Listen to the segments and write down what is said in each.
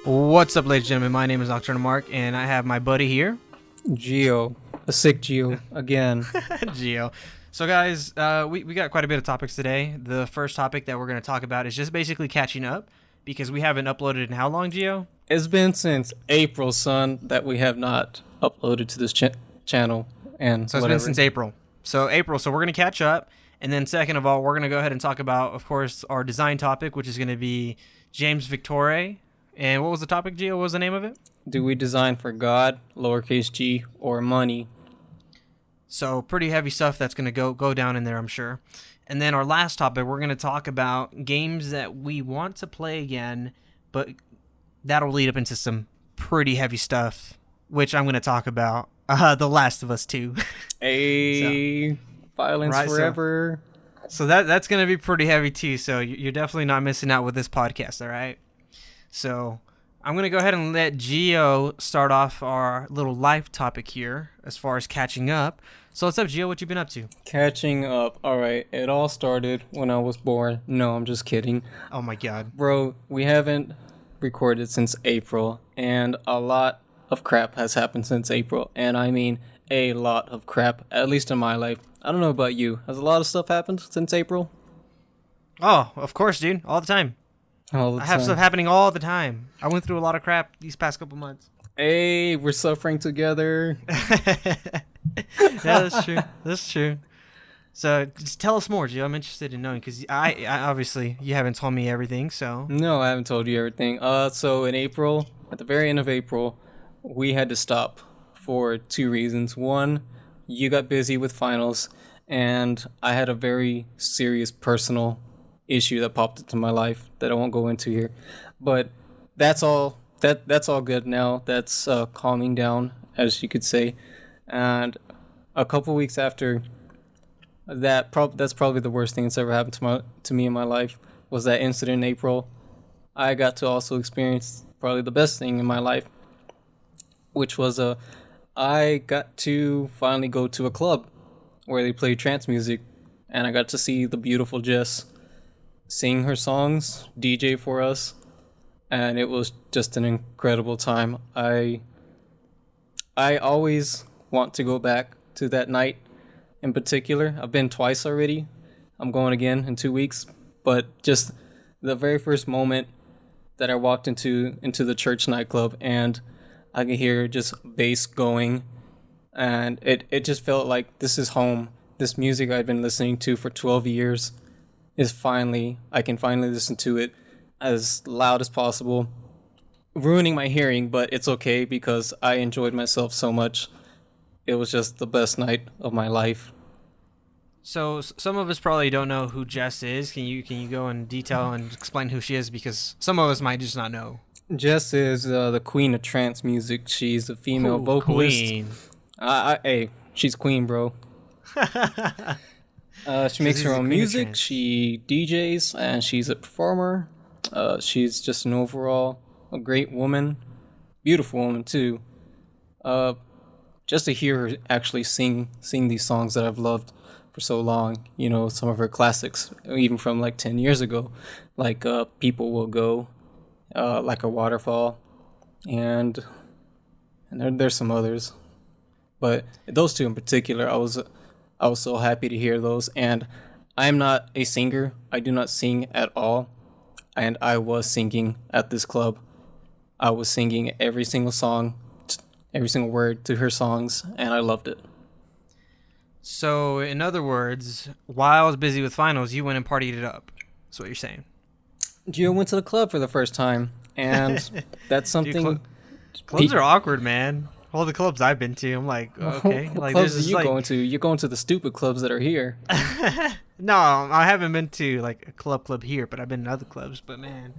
What's up, ladies and gentlemen? My name is Nocturnal Mark, and I have my buddy here, Geo, a sick Geo again. Geo. So, guys, we got quite a bit of topics today. The first topic that we're going to talk about is just basically catching up, because we haven't uploaded in how long, Geo? It's been since April, son, that we have not uploaded to this channel. And so it's been since April. So we're going to catch up. And then second of all, we're going to go ahead and talk about, of course, our design topic, which is going to be James Victore. And what was the topic, Gio? What was the name of it? Do we design for God, lowercase g, or money? So pretty heavy stuff that's going to go down in there, I'm sure. And then our last topic, we're going to talk about games that we want to play again, but that'll lead up into some pretty heavy stuff, which I'm going to talk about. The Last of Us 2. So, violence forever. So that's going to be pretty heavy too. So you're definitely not missing out with this podcast, all right? So I'm going to go ahead and let Gio start off our little life topic here as far as catching up. So what's up, Gio? What you been up to? Catching up. All right. It all started when I was born. No, I'm just kidding. Oh, my God. Bro, we haven't recorded since April, and a lot of crap has happened since April. And I mean a lot of crap, at least in my life. I don't know about you. Has a lot of stuff happened since April? Oh, of course, dude. All the time. I have stuff happening all the time. I went through a lot of crap these past couple months. Hey, we're suffering together. Yeah, that's true. That's true. So just tell us more, Gio. I'm interested in knowing because I obviously you haven't told me everything. So no, I haven't told you everything. So in April, at the very end of April, we had to stop for two reasons. One, you got busy with finals, and I had a very serious personal issue that popped into my life that I won't go into here. But that's all. That's all good now. That's calming down, as you could say. And a couple weeks after that, that's probably the worst thing that's ever happened to me in my life, was that incident in April. I got to also experience probably the best thing in my life, which was I got to finally go to a club where they play trance music, and I got to see the beautiful Jess sing her songs, DJ for us, and it was just an incredible time. I always want to go back to that night in particular. I've been twice already. I'm going again in 2 weeks, but just the very first moment that I walked into the church nightclub and I could hear just bass going, and it just felt like this is home. This music I've been listening to for 12 years I can finally listen to it as loud as possible, ruining my hearing, but it's okay because I enjoyed myself so much. It was just the best night of my life. So some of us probably don't know who Jess is. Can you go in detail and explain who she is, because some of us might just not know. Jess is the queen of trance music. She's a female vocalist. Queen. Hey, she's queen, bro. She makes her own music. She DJs, and she's a performer. She's just an overall a great woman, beautiful woman too. Just to hear her actually sing these songs that I've loved for so long, you know, some of her classics, even from like 10 years ago, like People Will Go, Like a Waterfall, and there's some others, but those two in particular, I was so happy to hear those. And I'm not a singer. I do not sing at all. And I was singing at this club. I was singing every single song, every single word to her songs, and I loved it. So, in other words, while I was busy with finals, you went and partied it up. That's what you're saying. Gio went to the club for the first time, and that's something... Dude, clubs are awkward, man. All the clubs I've been to, I'm like, okay. What like, clubs are you going to? You're going to the stupid clubs that are here. No, I haven't been to like a club here, but I've been to other clubs. But man,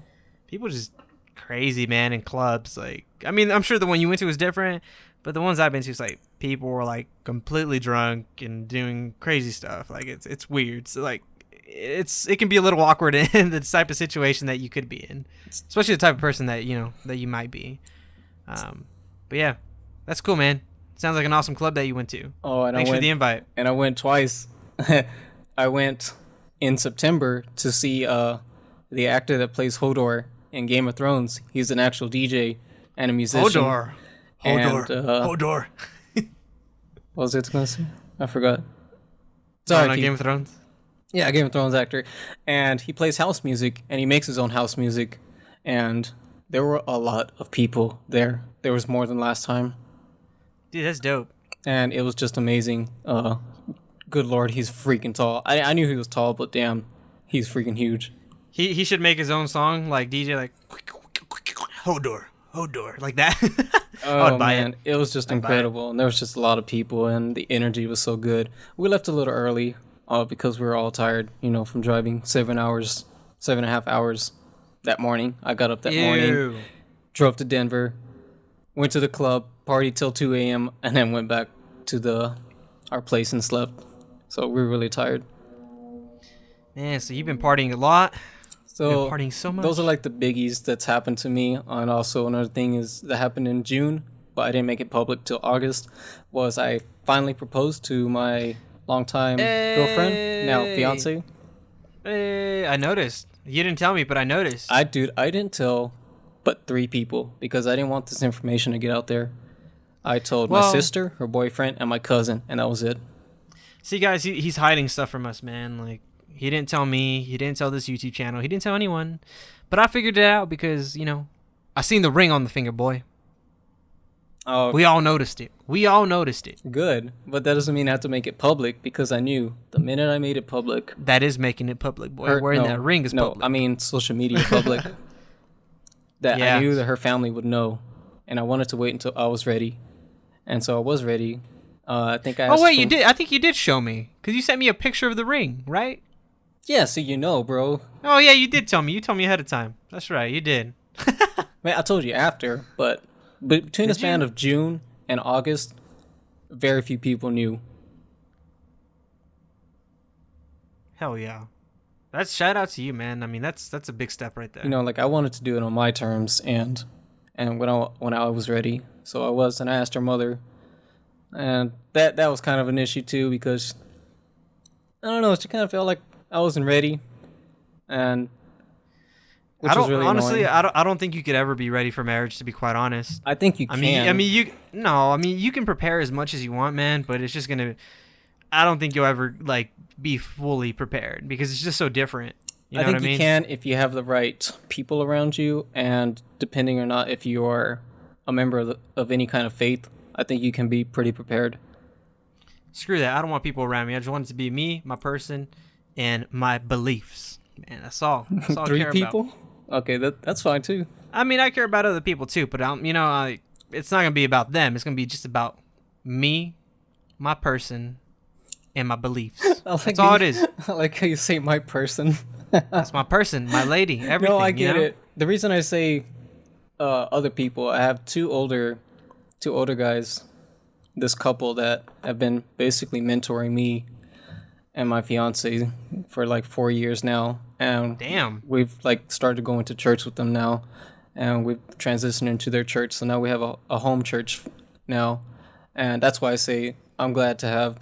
people just crazy, man, in clubs. Like, I mean, I'm sure the one you went to was different, but the ones I've been to, is like people were like completely drunk and doing crazy stuff. Like it's weird. So like it can be a little awkward in the type of situation that you could be in, especially the type of person that you might be. But yeah. That's cool, man. Sounds like an awesome club that you went to. Oh, and Thanks for the invite. And I went twice. I went in September to see the actor that plays Hodor in Game of Thrones. He's an actual DJ and a musician. Hodor. What was it going to say? I forgot. Sorry, Game of Thrones. Yeah, Game of Thrones actor. And he plays house music, and he makes his own house music. And there were a lot of people there. There was more than last time. Dude, that's dope. And it was just amazing. Good Lord, he's freaking tall. I knew he was tall, but damn, he's freaking huge. He should make his own song, like DJ, like Hodor, like that. Oh man, it was just incredible, and there was just a lot of people, and the energy was so good. We left a little early, because we were all tired, from driving 7.5 hours that morning. I got up that morning, drove to Denver, went to the club, partied till 2 a.m., and then went back to our place and slept. So we were really tired. Man, so you've been partying a lot. So partying so much. Those are like the biggies that's happened to me. And also another thing is that happened in June, but I didn't make it public till August, was I finally proposed to my longtime girlfriend, now fiance. Hey, I noticed. You didn't tell me, but I noticed. I didn't tell but 3 people because I didn't want this information to get out there. I told my sister, her boyfriend, and my cousin, and that was it. See, guys, he's hiding stuff from us, man. Like, he didn't tell me. He didn't tell this YouTube channel. He didn't tell anyone. But I figured it out because, I seen the ring on the finger, boy. Oh, we all noticed it. Good, but that doesn't mean I have to make it public because I knew the minute I made it public. That is making it public, boy. Wearing that ring is public. No, I mean social media public. I knew that her family would know, and I wanted to wait until I was ready. And so I was ready. I think I. You did. I think you did show me because you sent me a picture of the ring, right? Yeah, so bro. Oh yeah, you did tell me. You told me ahead of time. That's right, you did. Man, I told you after, but between the span of June and August, very few people knew. Hell yeah, that's shout out to you, man. I mean, that's a big step right there. I wanted to do it on my terms and when I was ready. So I was, and I asked her mother, and that was kind of an issue too because I don't know, she kind of felt like I wasn't ready, and which was really honestly, annoying. I don't think you could ever be ready for marriage. To be quite honest, I think you can. You can prepare as much as you want, man, but it's just gonna. I don't think you'll ever be fully prepared because it's just so different. You know what I mean? You can if you have the right people around you, and depending or not if you are a member of any kind of faith, I think you can be pretty prepared. Screw that. I don't want people around me. I just want it to be me, my person, and my beliefs. Man, that's all. That's all 3 I care people? About. Okay, that's fine too. I mean, I care about other people too, but it's not gonna be about them. It's gonna be just about me, my person, and my beliefs. That's all it is. I like how you say my person. That's my person, my lady, everything. No, I get it. The reason I say other people, I have two older guys, this couple that have been basically mentoring me and my fiance for 4 years now, and damn, we've started going to church with them now, and we've transitioned into their church, so now we have a home church now, and that's why I say I'm glad to have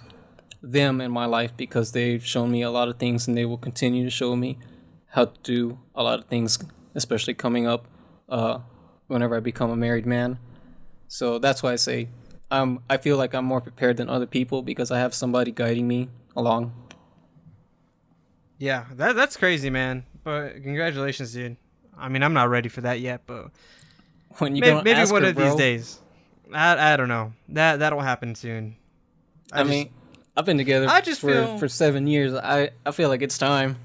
them in my life because they've shown me a lot of things, and they will continue to show me how to do a lot of things, especially coming up whenever I become a married man. So that's why I say I feel like I'm more prepared than other people because I have somebody guiding me along. Yeah, that's crazy, man. But congratulations, dude. I mean, I'm not ready for that yet, but when you maybe ask one her, of bro, these days. I don't know. That'll happen soon. I mean, I've been together for 7 years. I feel like it's time.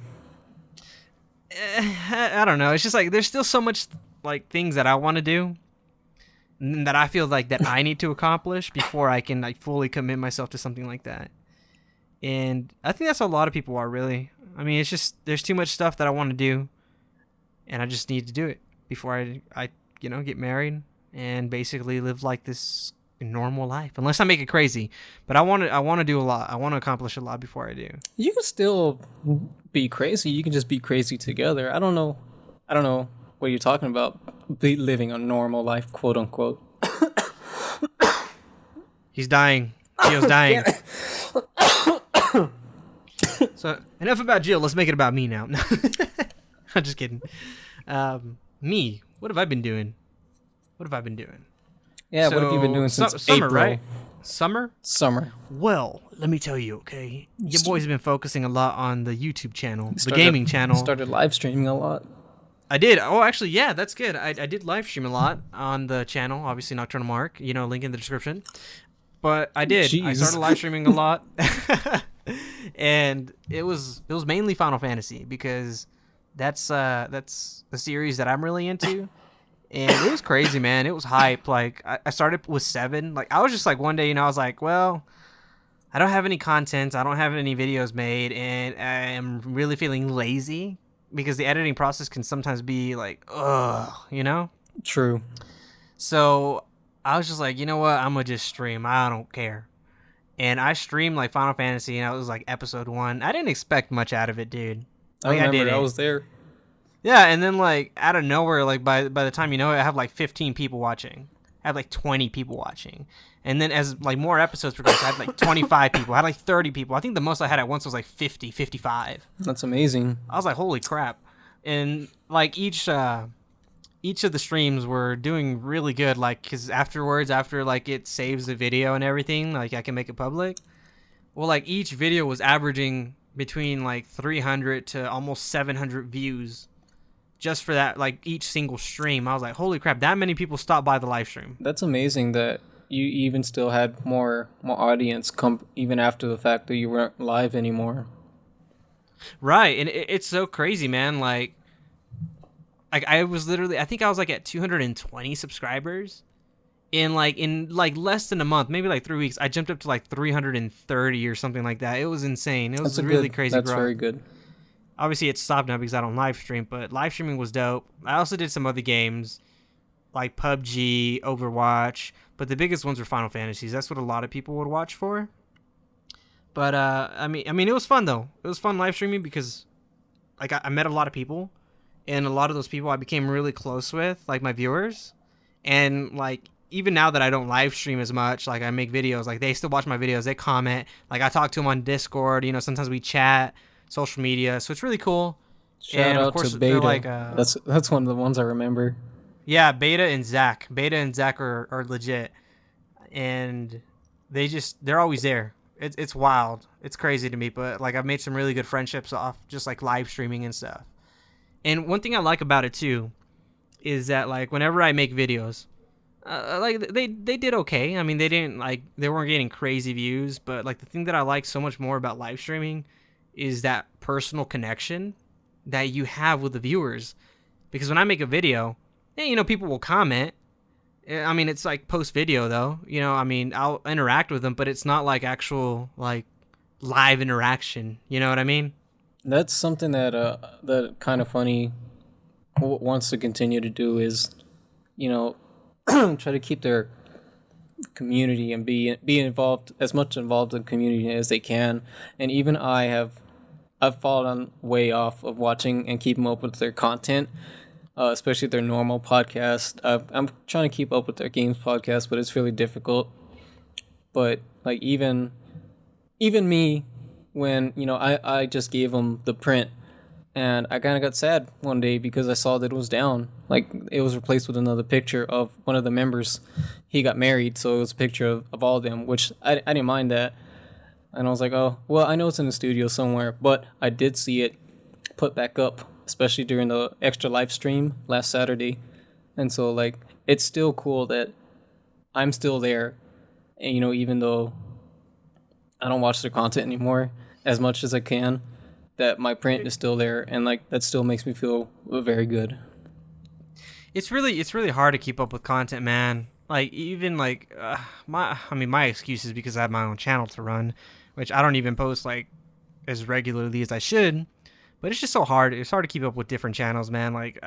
I don't know. It's just there's still so much things that I want to do that I feel that I need to accomplish before I can fully commit myself to something like that. And I think that's a lot of people are really. I mean, it's just there's too much stuff that I want to do, and I just need to do it before I get married and basically live this normal life. Unless I make it crazy, but I want to do a lot. I want to accomplish a lot before I do. You can still be crazy. You can just be crazy together. I don't know what you're talking about. Living a normal life, quote unquote. He's dying. Gio's dying. So enough about Gio. Let's make it about me now. I'm just kidding. Me, what have I been doing? What have I been doing? Yeah, what have you been doing since summer, April? right? Summer? Summer. Well, let me tell you, okay? Your boy's been focusing a lot on the YouTube channel, the Started- gaming channel. Started live streaming a lot. I did. Oh, actually, yeah, that's good. I did live stream a lot on the channel, obviously Nocturnal Mark, link in the description. But I did. I Jeez. started live streaming a lot. And it was mainly Final Fantasy because that's the series that I'm really into. And it was crazy, man. It was hype. Like I started with 7. Like I was just like one day, I was like, well, I don't have any content. I don't have any videos made, and I am really feeling lazy because the editing process can sometimes be like, ugh. True. So I was just like, you know what? I'm gonna just stream. I don't care. And I streamed like Final Fantasy, and it was like episode 1. I didn't expect much out of it, dude. I remember didn't. I was there. Yeah, and then like out of nowhere, like by the time you know it, I have like 15 people watching. I have like 20 people watching. And then as like more episodes progressed, I had like 25 people. I had like 30 people. I think the most I had at once was like 50, 55. That's amazing. I was like, holy crap. And like each of the streams were doing really good, like because afterwards, after like it saves the video and everything, like I can make it public. Well, like each video was averaging between like 300 to almost 700 views just for that, like each single stream. I was like, holy crap, that many people stopped by the live stream. That's amazing that you even still had more audience come even after the fact that you weren't live anymore. Right, and it's so crazy, man. Like I was literally, I think I was like at 220 subscribers in less than a month, maybe like 3 weeks. I jumped up to like 330 or something like that. It was insane. It was crazy. That's growth. very good. Obviously, it's stopped now because I don't live stream, but live streaming was dope. I also did some other games like PUBG, Overwatch, but the biggest ones were Final Fantasies. That's what a lot of people would watch for. But I mean, it was fun though. It was fun live streaming because like I met a lot of people, and a lot of those people I became really close with, like my viewers, and like even now that I don't live stream as much, like I make videos, like they still watch my videos, they comment, like I talk to them on Discord. Sometimes we chat. Social media, so it's really cool. Shout out to Beta. Like, that's one of the ones I remember. Yeah, Beta and Zach are legit, and they're always there. It's wild. It's crazy to me, but like I've made some really good friendships off just like live streaming and stuff. And one thing I like about it too is that like whenever I make videos, like they did okay. I mean, they weren't getting crazy views, but like the thing that I like so much more about live streaming is that personal connection that you have with the viewers. Because when I make a video, people will comment. I mean, it's like post video though. I mean, I'll interact with them, but it's not like actual like live interaction. You know what I mean? That's something that kind of funny wants to continue to do is, try to keep their community and be involved, as much involved in the community as they can. And even I've fallen way off of watching and keeping up with their content, especially their normal podcast. I'm trying to keep up with their games podcast, but it's really difficult. But like even me, when I just gave them the print, and I kind of got sad one day because I saw that it was down. Like it was replaced with another picture of one of the members. He got married, so it was a picture of all of them, which I didn't mind that. And I was like, oh, well, I know it's in the studio somewhere, but I did see it put back up, especially during the extra live stream last Saturday. And so like it's still cool that I'm still there, and even though I don't watch their content anymore as much as I can, that my print is still there, and like that still makes me feel very good. It's really hard to keep up with content, man. Like even like my excuse is because I have my own channel to run, which I don't even post like as regularly as I should. But it's just so hard. It's hard to keep up with different channels, man. Like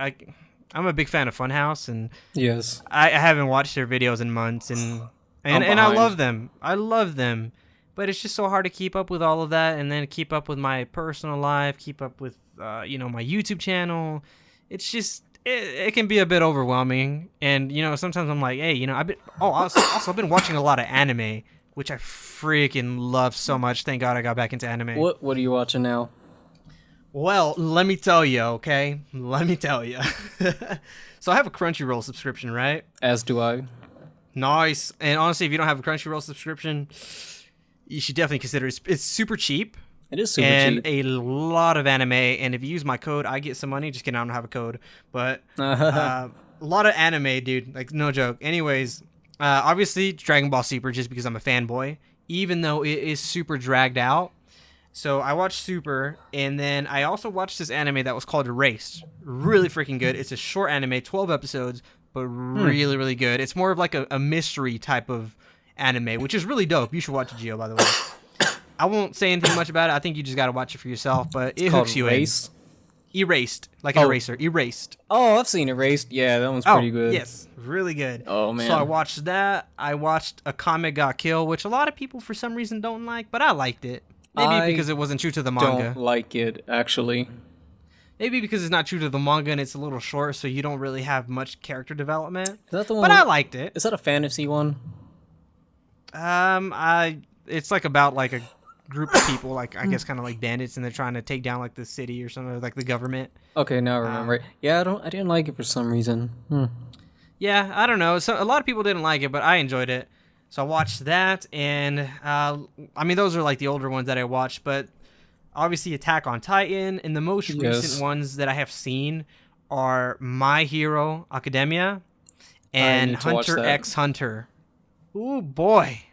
I'm a big fan of Funhouse, and yes, I haven't watched their videos in months, and I love them. I love them. But it's just so hard to keep up with all of that, and then keep up with my personal life, keep up with, my YouTube channel. It's just, it can be a bit overwhelming. And, sometimes I'm like, hey, I've been watching a lot of anime, which I freaking love so much. Thank God I got back into anime. What are you watching now? Well, let me tell you, okay? Let me tell you. So I have a Crunchyroll subscription, right? As do I. Nice. And honestly, if you don't have a Crunchyroll subscription, you should definitely consider it. It's super cheap. It is super and cheap. a lot of anime. And if you use my code, I get some money. Just kidding, I don't have a code. But a lot of anime, dude. Like, no joke. Anyways, obviously, Dragon Ball Super, just because I'm a fanboy, even though it is super dragged out. So I watched Super, and then I also watched this anime that was called Erased. Really freaking good. It's a short anime, 12 episodes, but really, really good. It's more of like a mystery type of anime, which is really dope. You should watch it, Gio, by the way. I won't say anything much about it. I think you just got to watch it for yourself, but it hooks you in. Erased, like an eraser. Erased. Oh, I've seen Erased. Yeah, that one's pretty good. Yes, really good. Oh, man. So I watched that. I watched Akame ga Kill, which a lot of people for some reason don't like, but I liked it. Maybe because it wasn't true to the manga. Don't like it, actually. Maybe because it's not true to the manga and it's a little short, so you don't really have much character development. Is that the one? But I liked it. Is that a fantasy one? It's like about like a group of people, like I guess kind of like bandits, and they're trying to take down like the city or something, like the government. Okay, now I remember. Yeah, I didn't like it for some reason. Yeah, I don't know. So a lot of people didn't like it, but I enjoyed it. So I watched that, and I mean, those are like the older ones that I watched, but obviously Attack on Titan, and the most recent ones that I have seen are My Hero Academia and Hunter x Hunter. Ooh, boy.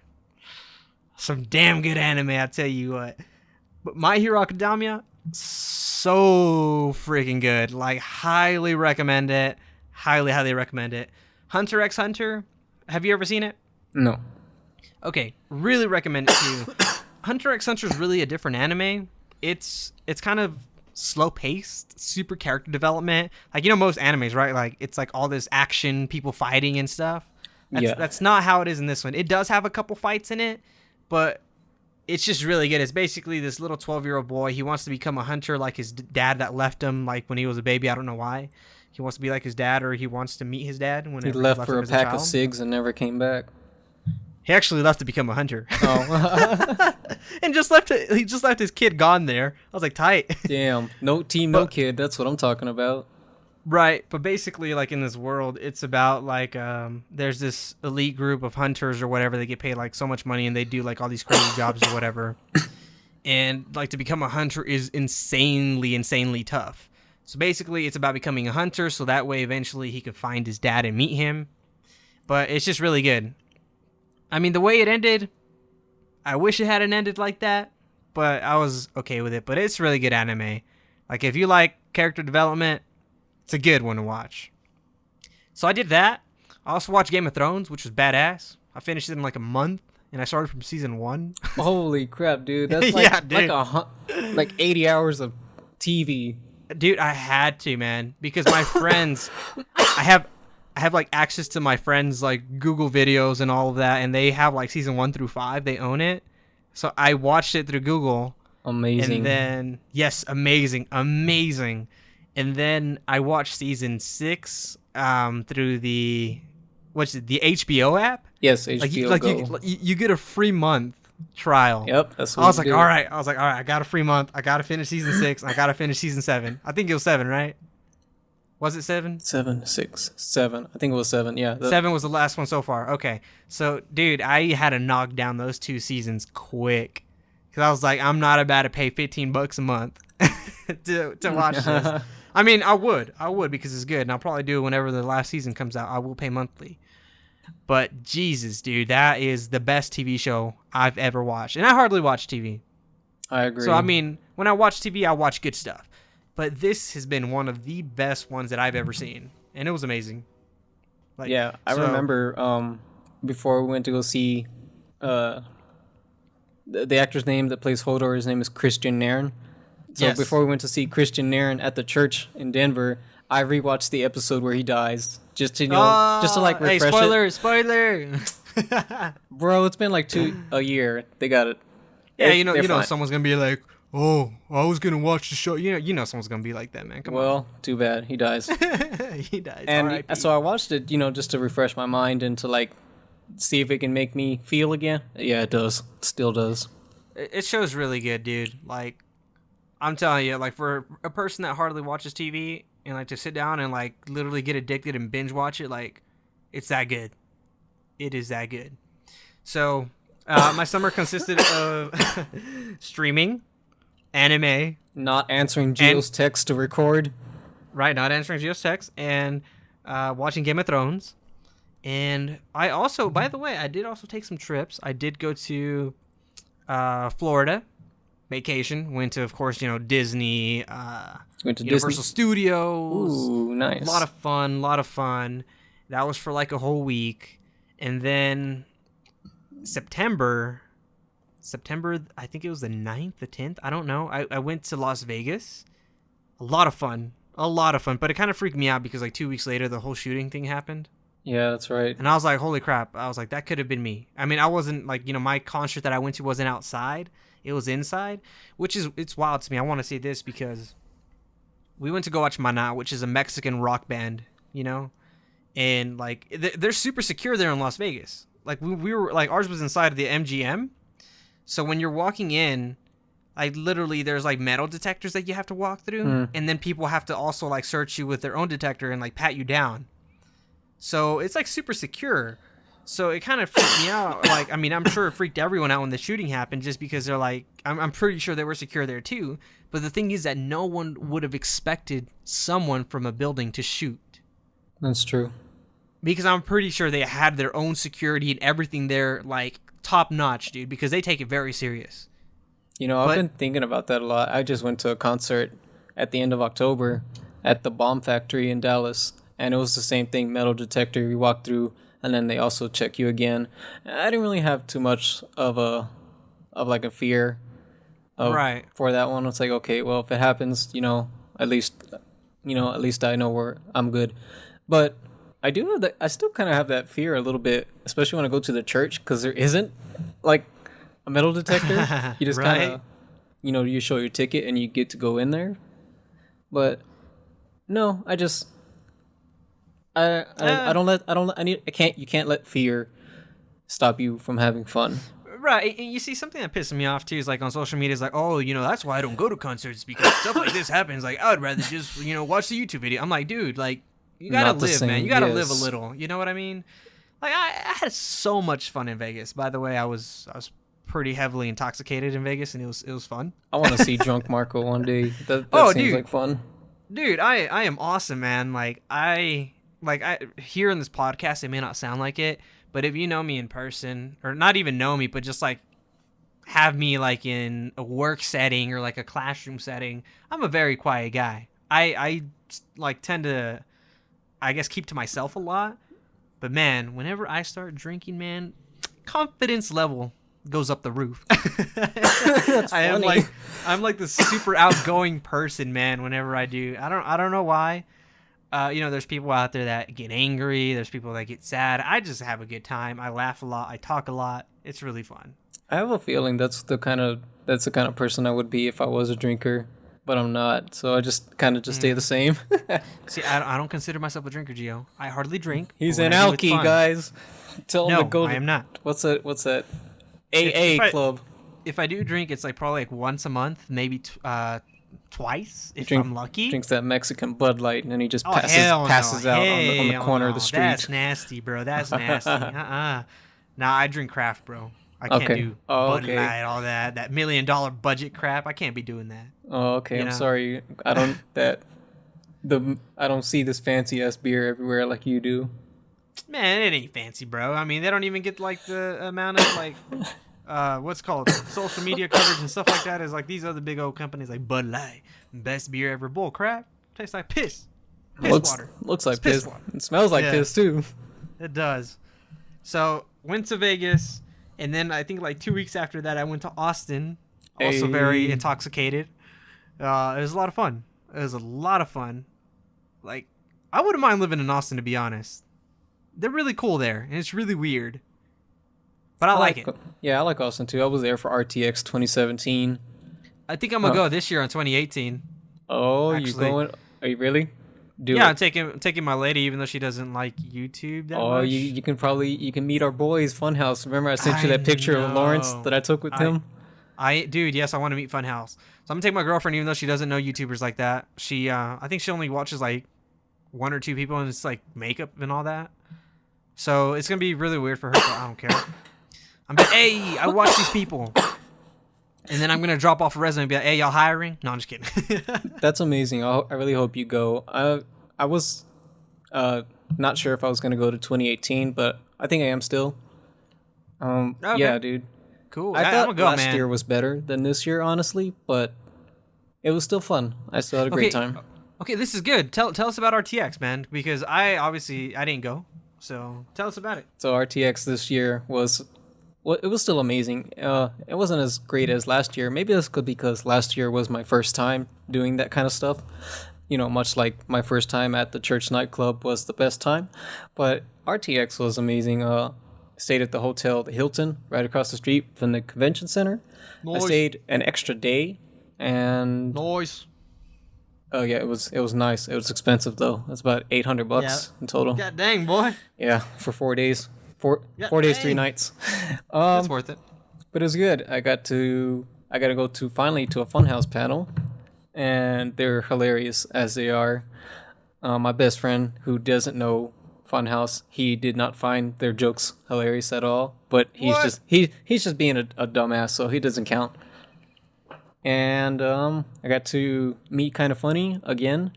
Some damn good anime, I tell you what. But My Hero Academia, so freaking good. Like, highly recommend it. Highly, highly recommend it. Hunter x Hunter, have you ever seen it? No. Okay, really recommend it too. Hunter x Hunter is really a different anime. It's kind of slow paced, super character development. Like, you know, most animes, right? Like, it's like all this action, people fighting and stuff. That's not how it is in this one. It does have a couple fights in it, but it's just really good. It's basically this little 12-year-old boy. He wants to become a hunter like his dad that left him, like when he was a baby. I don't know why. He wants to be like his dad, or he wants to meet his dad. When he left for a pack of cigs and never came back. He actually left to become a hunter. Oh. And he just left his kid gone there. I was like, tight. Damn. No team, no kid. That's what I'm talking about. Right. But basically, like, in this world, it's about, like, there's this elite group of hunters or whatever. They get paid, like, so much money, and they do, like, all these crazy jobs or whatever. And, like, to become a hunter is insanely, insanely tough. So basically, it's about becoming a hunter, so that way, eventually, he could find his dad and meet him. But it's just really good. I mean, the way it ended, I wish it hadn't ended like that, but I was okay with it. But it's really good anime. Like, if you like character development, it's a good one to watch. So I did that. I also watched Game of Thrones, which was badass. I finished it in like a month, and I started from season 1. Holy crap, dude! That's like yeah, dude. like 80 hours of TV. Dude, I had to, man, because my friends, I have like access to my friends' like Google videos and all of that, and they have like season 1 through 5. They own it, so I watched it through Google. Amazing. And then amazing. And then I watched season 6 through the HBO app. Yes, HBO Go. You get a free month trial. Yep, that's what I was like, all right. I got a free month. I got to finish season 6. I got to finish season 7. I think it was 7, right? Was it 7? 7, 6, 7. I think it was 7. Yeah. 7 was the last one so far. Okay. So, dude, I had to knock down those 2 seasons quick. Because I was like, I'm not about to pay $15 a month to watch this. I mean, I would because it's good. And I'll probably do it whenever the last season comes out. I will pay monthly. But, Jesus, dude, that is the best TV show I've ever watched. And I hardly watch TV. I agree. So, I mean, when I watch TV, I watch good stuff. But this has been one of the best ones that I've ever seen. And it was amazing. Like, yeah, I remember before we went to go see the actor's name that plays Hodor, his name is Christian Nairn. So before we went to see Christian Nairn at the church in Denver, I rewatched the episode where he dies. Just to like refresh it. Spoiler! Bro, it's been like a year. They got it. Yeah, you know someone's going to be like, oh, I was going to watch the show. You know someone's going to be like that, man. Come on. Well, too bad. He dies. He dies. And so I watched it, just to refresh my mind and to like see if it can make me feel again. Yeah, it does. It still does. It shows really good, dude. Like, I'm telling you, like for a person that hardly watches TV and like to sit down and like literally get addicted and binge watch it, like it's that good. It is that good. So my summer consisted of streaming, anime, Not answering Gio's text to record. right? Not answering Geo's texts, and watching Game of Thrones. And I also, by the way, I did also take some trips. I did go to Florida, vacation. Went to, of course, Disney, Went to Universal Disney. Studios. Ooh, nice. A lot of fun. That was for like a whole week. And then September, I think it was the 9th, the 10th. I don't know. I went to Las Vegas. A lot of fun. But it kind of freaked me out because like 2 weeks later, the whole shooting thing happened. Yeah, that's right. And I was like, holy crap. I was like, that could have been me. I mean, I wasn't like, my concert that I went to wasn't outside. It was inside, it's wild to me. I want to say this because we went to go watch Maná, which is a Mexican rock band, and like they're super secure there in Las Vegas. Like we were like, ours was inside of the MGM. So when you're walking in, like literally there's like metal detectors that you have to walk through. And then people have to also like search you with their own detector and like pat you down. So it's like super secure. So it kind of freaked me out. Like, I mean, I'm sure it freaked everyone out when the shooting happened just because they're like, I'm pretty sure they were secure there too. But the thing is that no one would have expected someone from a building to shoot. That's true. Because I'm pretty sure they had their own security and everything there, like, top notch, dude, because they take it very serious. I've been thinking about that a lot. I just went to a concert at the end of October at the Bomb Factory in Dallas. And it was the same thing, metal detector. You walk through, and then they also check you again. I didn't really have too much of a fear for that one. It's like, okay, well, if it happens, at least I know where I'm good. But I do have that. I still kind of have that fear a little bit, especially when I go to the church, because there isn't like a metal detector. You just kind of, you show your ticket and you get to go in there. But no, I you can't let fear stop you from having fun. Right. And you see, something that pisses me off too is like on social media is like, oh, that's why I don't go to concerts, because stuff like this happens. Like, I would rather just, watch the YouTube video. I'm like, dude, like, you gotta live, man. You gotta live a little. You know what I mean? Like, I had so much fun in Vegas. By the way, I was pretty heavily intoxicated in Vegas, and it was fun. I want to see Drunk Marco one day. That seems like fun. Dude, I am awesome, man. I here in this podcast, it may not sound like it, but if you know me in person, or not even know me, but just like have me like in a work setting or like a classroom setting, I'm a very quiet guy. I like tend to, I guess, keep to myself a lot. But man, whenever I start drinking, man, confidence level goes up the roof. That's funny. I'm like the super outgoing person, man. Whenever I do, I don't know why. There's people out there that get angry. There's people that get sad. I just have a good time. I laugh a lot. I talk a lot. It's really fun. I have a feeling that's the kind of person I would be if I was a drinker, but I'm not. So I just kind of stay the same. See, I don't consider myself a drinker, Gio. I hardly drink. He's an alky, guys. Tell him to go. I am not. What's that? AA club. If I do drink, it's like probably like once a month, maybe twice if I'm lucky. Drinks that Mexican Bud Light, and then he just passes out on the corner of the street. That's nasty, bro. That's nasty. Nah, I drink craft, bro. I can't do Bud Light, all that $1 million budget crap. I can't be doing that. Oh, okay. I'm sorry. I don't see this fancy ass beer everywhere like you do. Man, it ain't fancy, bro. I mean, they don't even get like the amount of like what's called social media coverage and stuff like that as like these other big old companies like Bud Light, best beer ever. Bull crap. Tastes like piss. Water. Looks like piss. It smells like piss too. It does. So went to Vegas, and then I think like 2 weeks after that I went to Austin, also very intoxicated. It was a lot of fun. Like, I wouldn't mind living in Austin, to be honest. They're really cool there, and it's really weird. But I like it. Yeah, I like Austin too. I was there for RTX 2017. I think I'm gonna go this year on 2018. Oh, you going? Are you really? I'm taking my lady, even though she doesn't like YouTube that much. Oh, you can meet our boys Funhouse. Remember I sent you that picture of Lawrence that I took with him? Dude, yes, I want to meet Funhouse. So I'm gonna take my girlfriend, even though she doesn't know YouTubers like that. I think she only watches like one or two people, and it's like makeup and all that. So it's gonna be really weird for her, but I don't care. Hey, I watch these people, and then I'm gonna drop off a resume and be like, hey, y'all hiring? No, I'm just kidding. That's amazing. I really hope you go. I was not sure if I was gonna go to 2018, but I think I am still. Okay. Yeah, dude. Cool. I thought go, last man. year was better than this year, honestly, but it was still fun. I still had a great time. Okay, this is good. Tell us about RTX, man, because I didn't go. So tell us about it. So RTX this year was, well, it was still amazing. It wasn't as great as last year. Maybe that's good because last year was my first time doing that kind of stuff. You know, much like my first time at the church nightclub was the best time. But RTX was amazing. Stayed at the hotel, the Hilton, right across the street from the convention center. Nice. I stayed an extra day, and Noise. oh yeah, it was nice. It was expensive though. It's about $800 in total. God dang, boy. Yeah, for 4 days, four God days, dang. 3 nights. That's worth it. But it was good. I got to go to finally to a Funhouse panel, and they're hilarious as they are. My best friend, who doesn't know Funhouse, he did not find their jokes hilarious at all. But he's What? just being a dumbass, so he doesn't count. And I got to meet Kind of Funny again.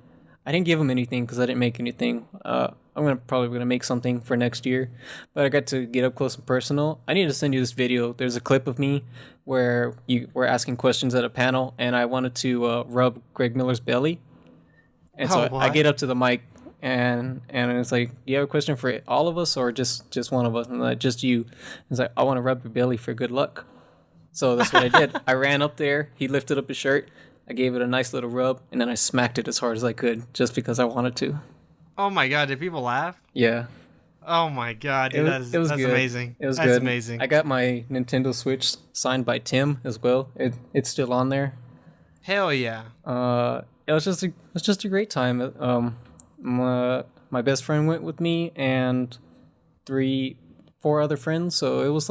I didn't give him anything because I didn't make anything. I'm probably gonna make something for next year, but I got to get up close and personal. I need to send you this video. There's a clip of me where you were asking questions at a panel, and I wanted to rub Greg Miller's belly, and so I get up to the mic, and it's like, do you have a question for all of us or just one of us? And like, just you. It's like, I want to rub your belly for good luck. So that's what I did. I ran up there. He lifted up his shirt. I gave it a nice little rub, and then I smacked it as hard as I could, just because I wanted to. Oh my god, did people laugh? Yeah. Oh my god, dude, It was that's good. amazing. It was that's good. amazing. I got my Nintendo Switch signed by Tim as well. It's still on there. Hell yeah. It was just a great time. My best friend went with me and 4 other friends, so it was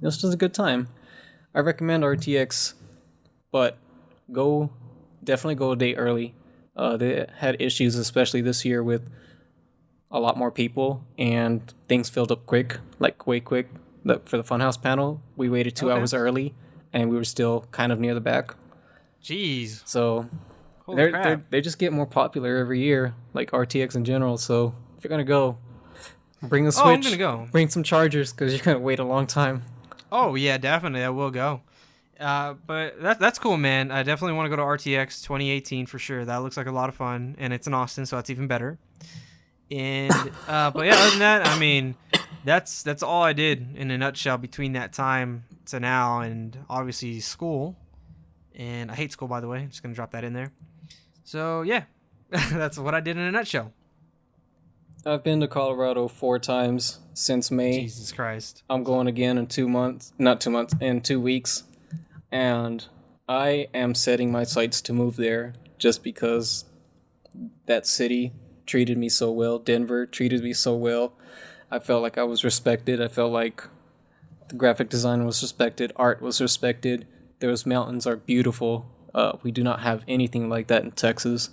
just a good time. I recommend RTX, but definitely go a day early. They had issues, especially this year, with a lot more people, and things filled up quick, like way quick. For the Funhouse panel, we waited 2 hours early, and we were still kind of near the back. Jeez. So Holy crap. they just get more popular every year, like RTX in general. So if you're gonna go, bring a Switch. I'm gonna go. Bring some chargers because you're gonna wait a long time. Oh yeah, definitely. I will go. But that's cool, man. I definitely want to go to RTX 2018 for sure. That looks like a lot of fun, and it's in Austin, so that's even better. And but yeah, other than that, I mean, that's all I did in a nutshell between that time to now, and obviously school. And I hate school, by the way. I'm just gonna drop that in there. So yeah, that's what I did in a nutshell. I've been to Colorado 4 times since May. Jesus Christ. I'm going again in 2 months. Not 2 months, in 2 weeks. And I am setting my sights to move there just because that city treated me so well. Denver treated me so well. I felt like I was respected. I felt like the graphic design was respected. Art was respected. Those mountains are beautiful. We do not have anything like that in Texas.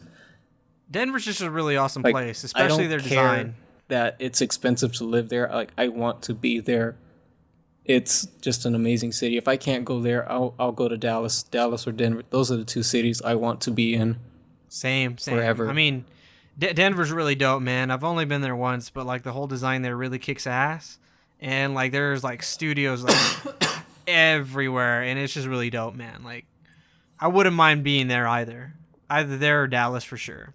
Denver's just a really awesome Like, place, especially their design. That it's expensive to live there. Like, I want to be there. It's just an amazing city. If I can't go there, I'll go to Dallas or Denver. Those are the 2 cities I want to be in. Same. Forever. I mean, Denver's really dope, man. I've only been there once, but like the whole design there really kicks ass. And like there's like studios like everywhere, and it's just really dope, man. Like I wouldn't mind being there either there or Dallas for sure.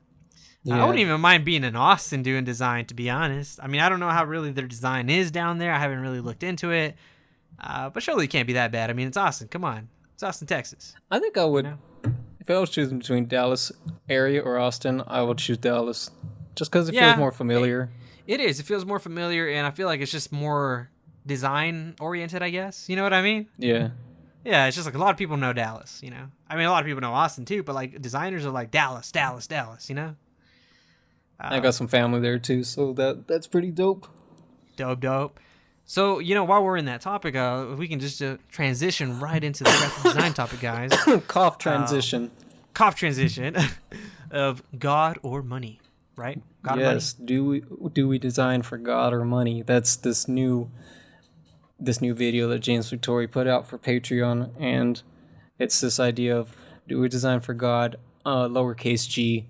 Yeah. I wouldn't even mind being in Austin doing design, to be honest. I mean, I don't know how really their design is down there. I haven't really looked into it. But surely it can't be that bad. I mean, it's Austin. Come on. It's Austin, Texas. I think I would, You know? if I was choosing between Dallas area or Austin, I would choose Dallas. Just because it feels more familiar. It is. It feels more familiar, and I feel like it's just more design-oriented, I guess. You know what I mean? Yeah. Yeah, it's just like a lot of people know Dallas, you know? I mean, a lot of people know Austin, too, but like designers are like Dallas, you know? I got some family there too, so that's pretty dope. Dope. So, while we're in that topic, we can just transition right into the graphic design topic, guys. Cough transition. Cough transition of God or money, right? God yes. or money. Do we design for God or money? That's this new video that James Victore put out for Patreon, and it's this idea of, do we design for God, lowercase g,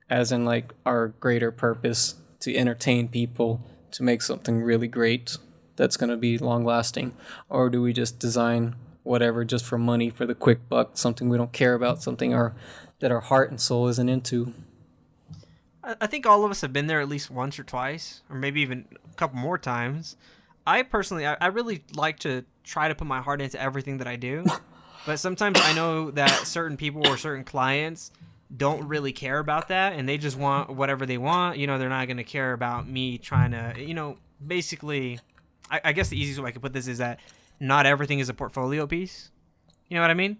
as in like our greater purpose to entertain people, to make something really great that's going to be long lasting, or do we just design whatever just for money, for the quick buck, something we don't care about, something that our heart and soul isn't into? I think all of us have been there at least once or twice, or maybe even a couple more times. I personally, I really like to try to put my heart into everything that I do, but sometimes I know that certain people or certain clients don't really care about that, and they just want whatever they want. They're not going to care about me trying to, basically, I guess the easiest way I could put this is that not everything is a portfolio piece. You know what I mean?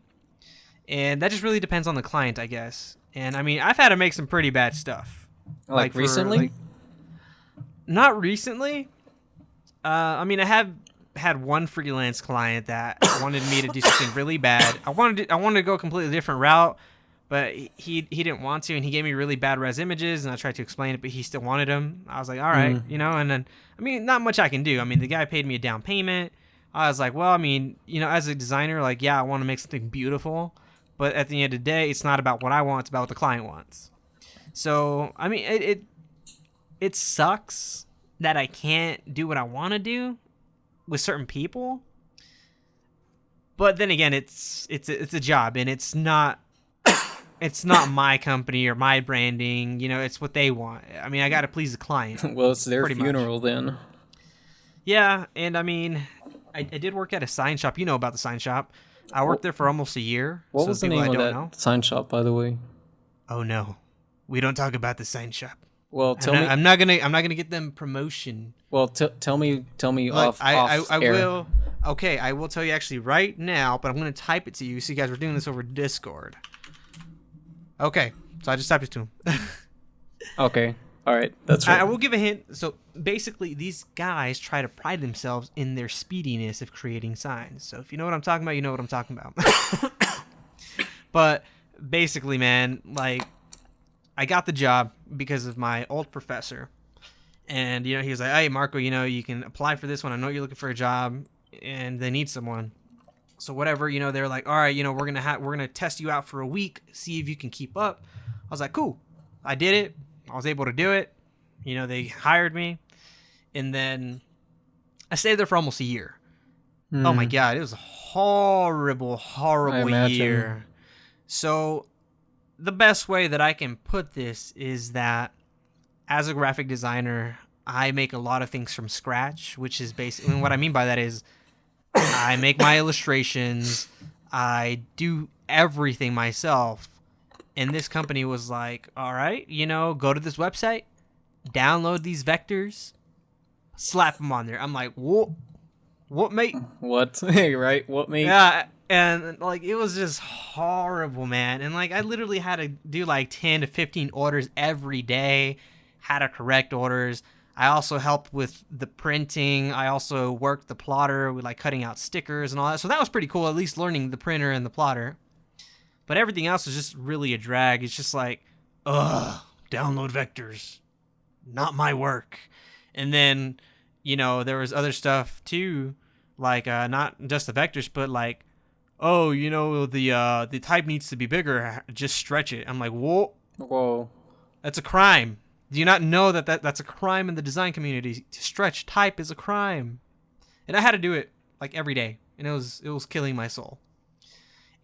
And that just really depends on the client, I guess. And I mean, I've had to make some pretty bad stuff. Like recently? Not recently. I mean, I have had one freelance client that wanted me to do something really bad. I wanted to go a completely different route, but he didn't want to, and he gave me really bad res images, and I tried to explain it, but he still wanted them. I was like, all right, and then, I mean, not much I can do. I mean, the guy paid me a down payment. I was like, well, I mean, as a designer, like, yeah, I want to make something beautiful, but at the end of the day, it's not about what I want, it's about what the client wants. So, I mean, it sucks that I can't do what I want to do with certain people, but then again, it's a job, and it's not my company or my branding. It's what they want. I mean, I got to please the client. Well, it's their funeral then. Yeah, and I mean, I did work at a sign shop. You know about the sign shop. I worked there for almost a year. What was the name of that sign shop, by the way? Oh no, we don't talk about the sign shop. Well, I'm not gonna get them promotion. Well, tell me Look, off. I air. will. Okay, I will tell you actually right now, but I'm gonna type it to you. So you guys were doing this over Discord. Okay, so I just typed it to him. Okay, all right, that's right. I will give a hint. So basically, these guys try to pride themselves in their speediness of creating signs. So if you know what I'm talking about, you know what I'm talking about. But basically, man, like, I got the job because of my old professor. And, he was like, hey, Marco, you can apply for this one. I know you're looking for a job, and they need someone. So whatever, they're like, all right, we're gonna test you out for a week, see if you can keep up. I was like, cool. I did it. I was able to do it. They hired me, and then I stayed there for almost a year. Oh my God, it was a horrible year. So the best way that I can put this is that as a graphic designer, I make a lot of things from scratch, which is basically, what I mean by that is I make my illustrations, I do everything myself. And this company was like, all right, go to this website, download these vectors, slap them on there. I'm like, what, mate? What? Hey, right? What, mate? Yeah, and like, it was just horrible, man. And like, I literally had to do like 10 to 15 orders every day, had to correct orders. I also helped with the printing. I also worked the plotter with like cutting out stickers and all that. So that was pretty cool, at least learning the printer and the plotter. But everything else was just really a drag. It's just like, download vectors. Not my work. And then, there was other stuff too, like not just the vectors, but like, the type needs to be bigger. Just stretch it. I'm like, whoa. That's a crime. Do you not know that's a crime in the design community? To stretch type is a crime. And I had to do it like every day, and it was killing my soul.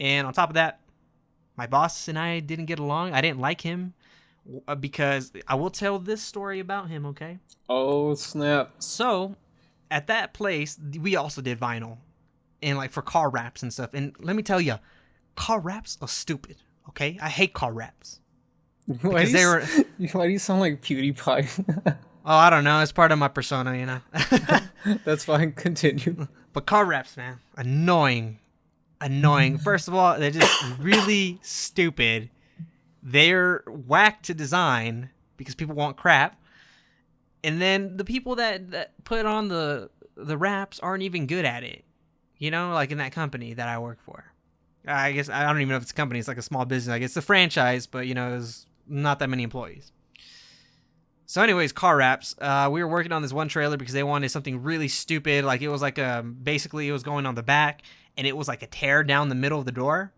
And on top of that, my boss and I didn't get along. I didn't like him because I will tell this story about him, okay? Oh, snap. So, at that place, we also did vinyl. And like for car wraps and stuff. And let me tell you, car wraps are stupid, okay? I hate car wraps. Why do you sound like PewDiePie? Oh, I don't know. It's part of my persona, That's fine. Continue. But car wraps, man, annoying. First of all, they're just really stupid. They're whack to design because people want crap. And then the people that put on the the raps aren't even good at it. You know, like in that company that I work for. I guess I don't even know if it's a company. It's like a small business. Like it's a franchise, but you know, it's not that many employees. So anyways, car wraps. We were working on this one trailer because they wanted something really stupid. Like it was like basically it was going on the back, and it was like a tear down the middle of the door.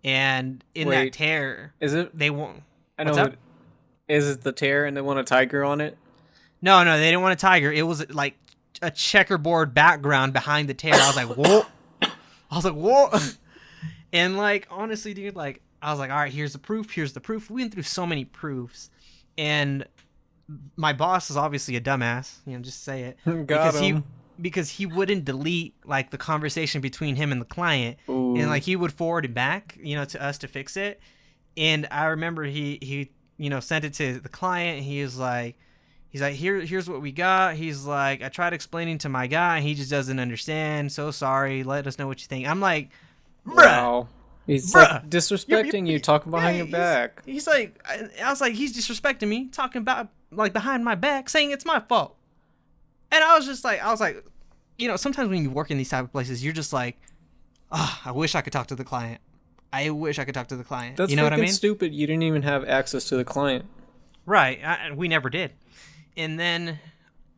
And in that tear, is it? They want. I know. Is it the tear and they want a tiger on it? No, they didn't want a tiger. It was like a checkerboard background behind the tear. I was like, whoa. And like, honestly, dude, like, I was like, all right, here's the proof. We went through so many proofs. And my boss is obviously a dumbass, you know, just say it. Because he wouldn't delete like the conversation between him and the client. Ooh. And like he would forward it back, you know, to us to fix it. And I remember he you know, sent it to the client. He's like, here's what we got. He's like, I tried explaining to my guy, and he just doesn't understand. So sorry. Let us know what you think. I'm like, bruh. Wow. He's like disrespecting you, talking behind your back. He's like, I was like, he's disrespecting me, talking about like behind my back, saying it's my fault. And I was like, you know, sometimes when you work in these type of places, you're just like, oh, I wish I could talk to the client. That's you know what I mean? Stupid. You didn't even have access to the client. Right. We never did. And then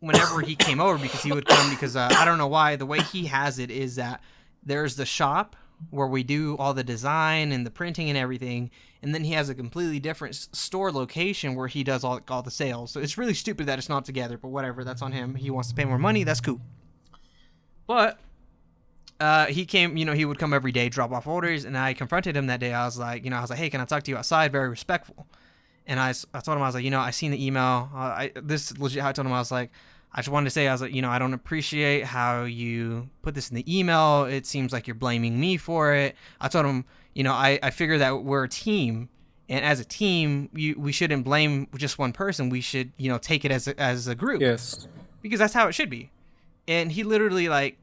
whenever he came over, because he would come, because I don't know why, the way he has it is that there's the shop where we do all the design and the printing and everything, and then he has a completely different store location where he does all the sales. So it's really stupid that it's not together, but whatever, that's on him. He wants to pay more money, that's cool. But he came, you know, he would come every day, drop off orders, and I confronted him that day. I was like, hey, can I talk to you outside? Very respectful. And I told him, I was like, you know, I seen the email. This is legit how I told him. I was like, I just wanted to say, I was like, you know, I don't appreciate how you put this in the email. It seems like you're blaming me for it. I told him, you know, I figure that we're a team, and as a team, we shouldn't blame just one person. We should, you know, take it as a group. Yes. Because that's how it should be. And he literally like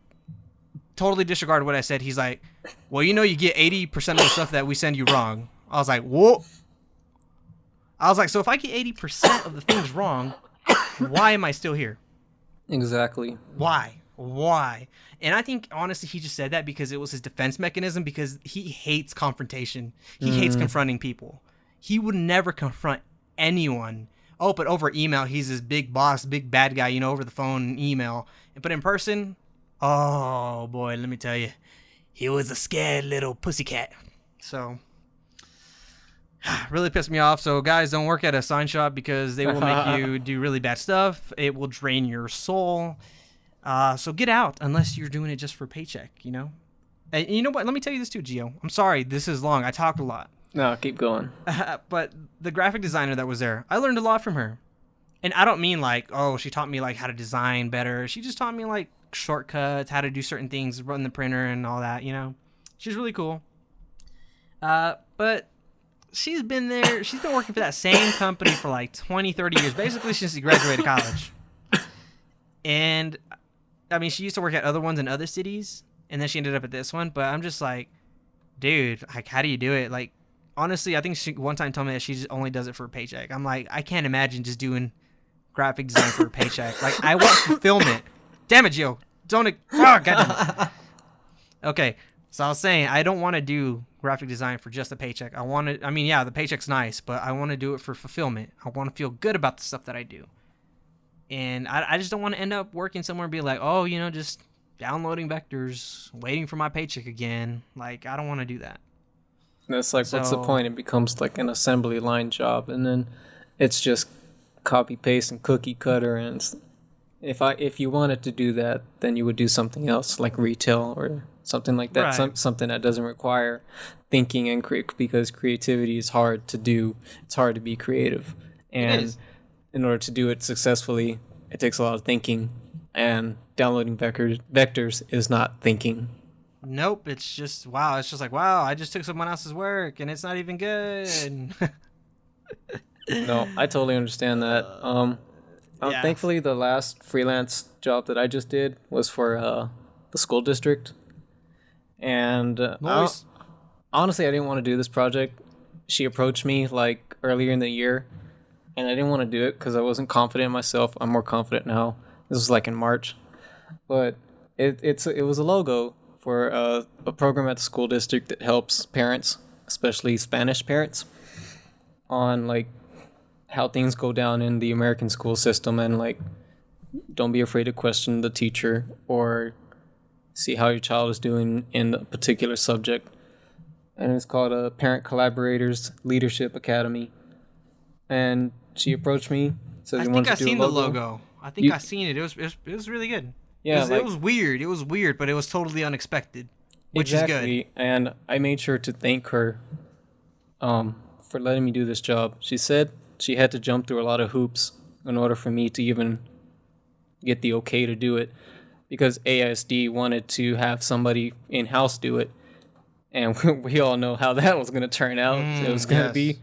totally disregarded what I said. He's like, well, you know, you get 80% of the stuff that we send you wrong. I was like, whoa. I was like, so if I get 80% of the things wrong, why am I still here? Exactly. Why? And I think, honestly, he just said that because it was his defense mechanism, because he hates confrontation. He hates confronting people. He would never confront anyone. Oh, but over email, he's this big boss, big bad guy, you know, over the phone and email. But in person, oh, boy, let me tell you, he was a scared little pussycat. So really pissed me off. So guys, don't work at a sign shop because they will make you do really bad stuff. It will drain your soul. So get out unless you're doing it just for a paycheck, you know? And you know what? Let me tell you this too, Gio. I'm sorry. This is long. I talked a lot. No, keep going. But the graphic designer that was there, I learned a lot from her. And I don't mean like, oh, she taught me like how to design better. She just taught me like shortcuts, how to do certain things, run the printer and all that, you know? She's really cool. But she's been working for that same company for like 20, 30 years, basically since she graduated college. And I mean, she used to work at other ones in other cities, and then she ended up at this one. But I'm just like, dude, like, how do you do it? Like, honestly, I think she one time told me that she just only does it for a paycheck. I'm like, I can't imagine just doing graphic design for a paycheck. Like, I want fulfillment. Damn it, Gio. Don't. Oh, goddamn. Okay, so I was saying, I don't want to do graphic design for just a paycheck. The paycheck's nice, but I want to do it for fulfillment. I want to feel good about the stuff that I do. And I just don't want to end up working somewhere and be like, oh, you know, just downloading vectors, waiting for my paycheck again. Like, I don't want to do that. That's like, what's the point? It becomes like an assembly line job, and then it's just copy paste and cookie cutter. And if you wanted to do that, then you would do something else like retail or something like that. Right. Something that doesn't require thinking and because creativity is hard to do. It's hard to be creative, and in order to do it successfully, it takes a lot of thinking. And downloading vectors is not thinking. Nope, it's just wow. It's just like, wow, I just took someone else's work and it's not even good. No, I totally understand that. Yeah. Thankfully, the last freelance job that I just did was for the school district. And Nice. Honestly, I didn't want to do this project. She approached me like earlier in the year, and I didn't want to do it because I wasn't confident in myself. I'm more confident now. This was like in March. but it was a logo for a program at the school district that helps parents, especially Spanish parents, on like how things go down in the American school system, and like don't be afraid to question the teacher or see how your child is doing in a particular subject. And it's called a Parent Collaborators Leadership Academy. And she approached me, said I she think wanted I to do a seen logo. the logo. I think I seen it. It was really good. Yeah, it was weird. It was weird, but it was totally unexpected, which is good. And I made sure to thank her for letting me do this job. She said she had to jump through a lot of hoops in order for me to even get the okay to do it, because AISD wanted to have somebody in-house do it, and we all know how that was going to turn out. It was going to be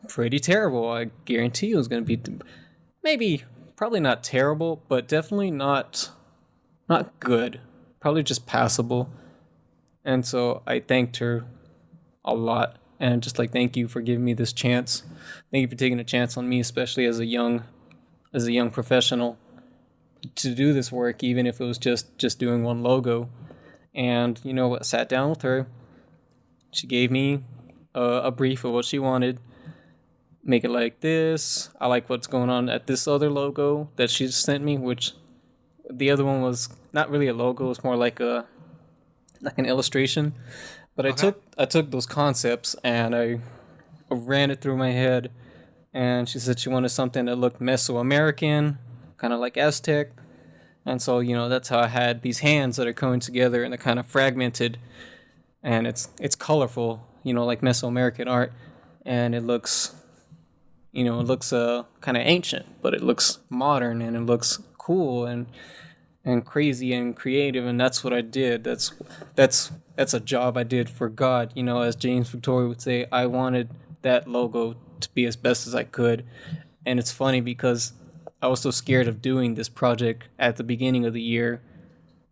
pretty terrible. I guarantee it was going to be probably not terrible, but definitely not good. Probably just passable. And so I thanked her a lot, and just like, thank you for giving me this chance. Thank you for taking a chance on me, especially as a young professional, to do this work, even if it was just doing one logo. And you know what? Sat down with her. She gave me a brief of what she wanted. Make it like this. I like what's going on at this other logo that she sent me, which the other one was not really a logo. It's more like an illustration. But okay. I took those concepts and I ran it through my head. And she said she wanted something that looked Mesoamerican, kind of like Aztec. And so, you know, that's how I had these hands that are coming together and they're kind of fragmented. And it's colorful, you know, like Mesoamerican art. And it looks kind of ancient, but it looks modern and it looks cool and crazy and creative. And that's what I did. That's a job I did for God. You know, as James Victore would say, I wanted that logo to be as best as I could. And it's funny because I was so scared of doing this project at the beginning of the year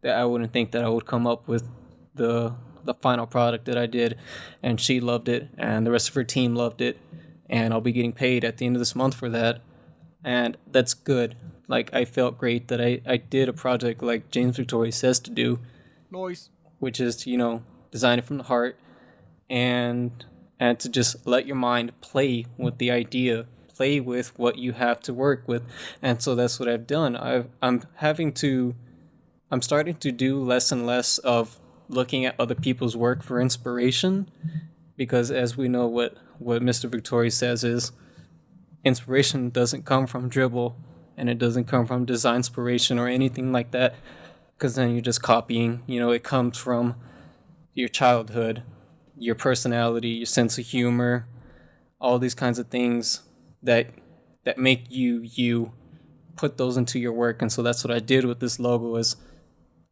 that I wouldn't think that I would come up with the final product that I did. And she loved it, and the rest of her team loved it, and I'll be getting paid at the end of this month for that. And that's good. Like, I felt great that I did a project like James Victore says to do. Nice. Which is to, you know, design it from the heart and to just let your mind play with the idea, play with what you have to work with. And so that's what I've done. I'm starting to do less and less of looking at other people's work for inspiration, because as we know, what Mr. Victore says is inspiration doesn't come from dribble, and it doesn't come from design inspiration or anything like that, because then you're just copying. You know, it comes from your childhood, your personality, your sense of humor, all these kinds of things that make you put those into your work. And so that's what I did with this logo. Is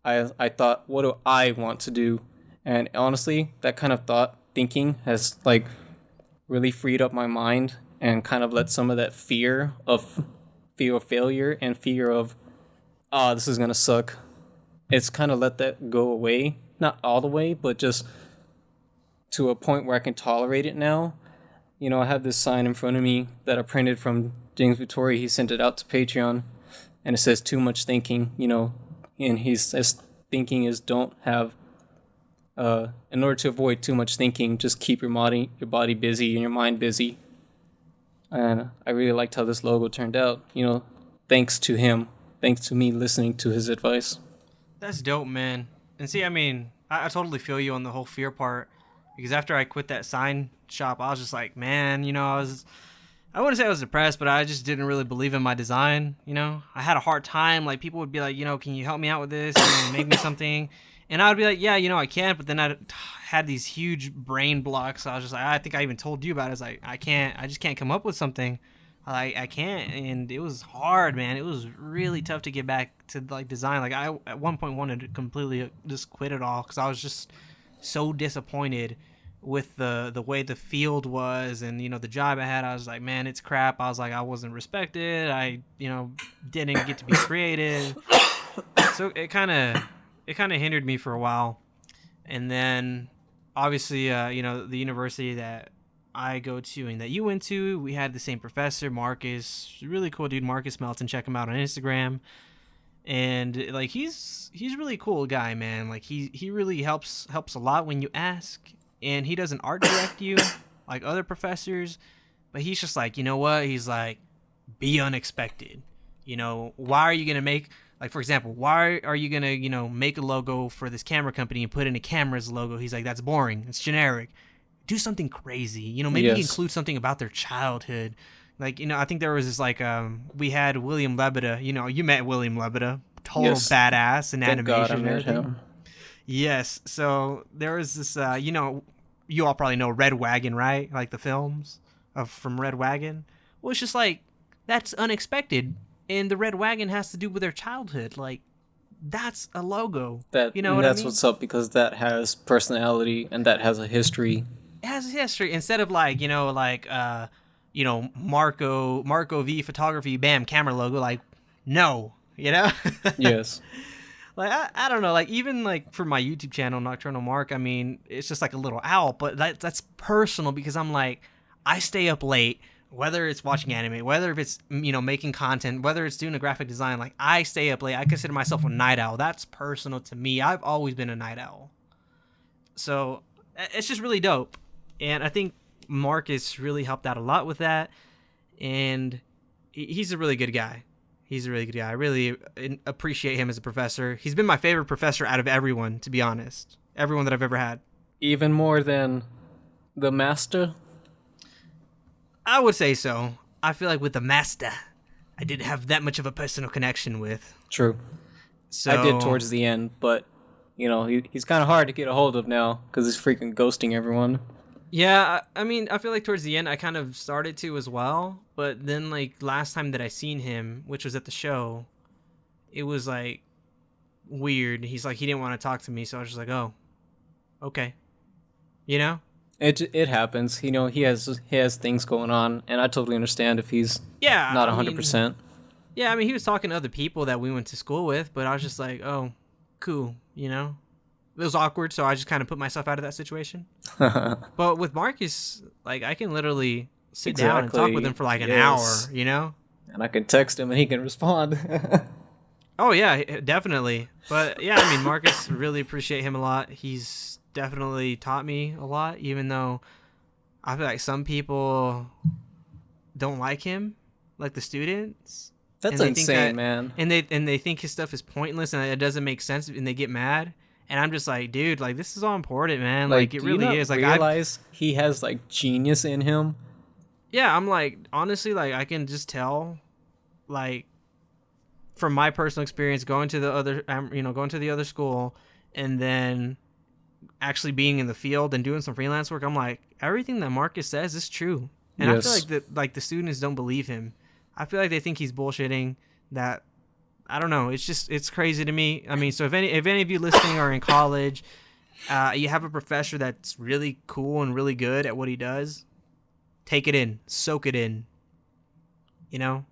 I thought, what do I want to do? And honestly, that kind of thinking has like really freed up my mind and kind of let some of that fear of failure and fear of, this is gonna suck. It's kind of let that go away. Not all the way, but just to a point where I can tolerate it now. You know, I have this sign in front of me that I printed from James Victore. He sent it out to Patreon, and it says "too much thinking." You know, and he says thinking is don't have. In order to avoid too much thinking, just keep your body busy and your mind busy. And I really liked how this logo turned out. You know, thanks to him, thanks to me listening to his advice. That's dope, man. And see, I mean, I totally feel you on the whole fear part, because after I quit that sign shop, I was just like, man, you know, I wouldn't say I was depressed, but I just didn't really believe in my design. You know, I had a hard time. Like, people would be like, you know, can you help me out with this? You know, make me something. And I would be like, yeah, you know, I can. But then I had these huge brain blocks. I was just like, I think I even told you about it. It's like, I just can't come up with something. I can't. And it was hard, man. It was really tough to get back to like design. Like, I at one point wanted to completely just quit it all, because I was just so disappointed with the way the field was, and you know, the job I had. I was like, man, it's crap. I was like, I wasn't respected. I, you know, didn't get to be creative. So it kind of hindered me for a while. And then obviously, you know, the university that I go to and that you went to, we had the same professor, Marcus, really cool dude, Marcus Melton. Check him out on Instagram. and like he's really cool guy, man. Like he really helps a lot when you ask, and he doesn't art direct you like other professors, but he's just like, you know what? He's like, be unexpected. You know, why are you gonna make, like, for example, why are you gonna, you know, make a logo for this camera company and put in a camera's logo? He's like, that's boring. It's generic. Do something crazy. You know, maybe include something about their childhood. Like, you know, I think there was this, like, we had William Lebeda. You know, you met William Lebeda. Total badass in Thank God I animation and met everything. him. Yes. So there was this, you know, you all probably know Red Wagon, right? Like the films from Red Wagon. Well, it's just like, that's unexpected. And the Red Wagon has to do with their childhood. Like, that's a logo. That, you know and what that's I mean? what's up, because that has personality and that has a history. It has a history. Instead of like, you know, like, you know, Marco V photography, bam, camera logo. Like, no, you know? Yes. Like, I don't know. Like, even like for my YouTube channel, Nocturnal Mark, I mean, it's just like a little owl, but that's personal because I'm like, I stay up late. Whether it's watching anime, whether if it's, you know, making content, whether it's doing a graphic design, like, I stay up late. I consider myself a night owl. That's personal to me. I've always been a night owl. So it's just really dope. And I think Marcus really helped out a lot with that. And he's a really good guy. He's a really good guy. I really appreciate him as a professor. He's been my favorite professor out of everyone, to be honest. Everyone that I've ever had. Even more than the master? I would say so. I feel like with the master, I didn't have that much of a personal connection with. True. So I did towards the end, but, you know, he's kind of hard to get a hold of now because he's freaking ghosting everyone. Yeah, I mean, I feel like towards the end, I kind of started to as well. But then, like, last time that I seen him, which was at the show, it was, like, weird. He's like, he didn't want to talk to me, so I was just like, oh, okay. You know? It happens. You know, he has things going on, and I totally understand if he's not 100%. Yeah, I mean, he was talking to other people that we went to school with, but I was just like, oh, cool, you know? It was awkward, so I just kind of put myself out of that situation. But with Marcus, like, I can literally sit down and talk with him for like an hour, you know? And I can text him and he can respond. Oh, yeah, definitely. But yeah, I mean, Marcus, really appreciate him a lot. He's definitely taught me a lot, even though I feel like some people don't like him, like the students. That's insane, man. And they think his stuff is pointless and it doesn't make sense, and they get mad. And I'm just like, dude, like, this is all important, man. Like it really is. Like, I realize he has like genius in him. Yeah, I'm like, honestly, like, I can just tell, like, from my personal experience going to the other school, and then actually being in the field and doing some freelance work, I'm like, everything that Marcus says is true. And I feel like that, like, the students don't believe him. I feel like they think he's bullshitting. That, I don't know. It's crazy to me. I mean, so if any of you listening are in college, you have a professor that's really cool and really good at what he does, take it in, soak it in. You know,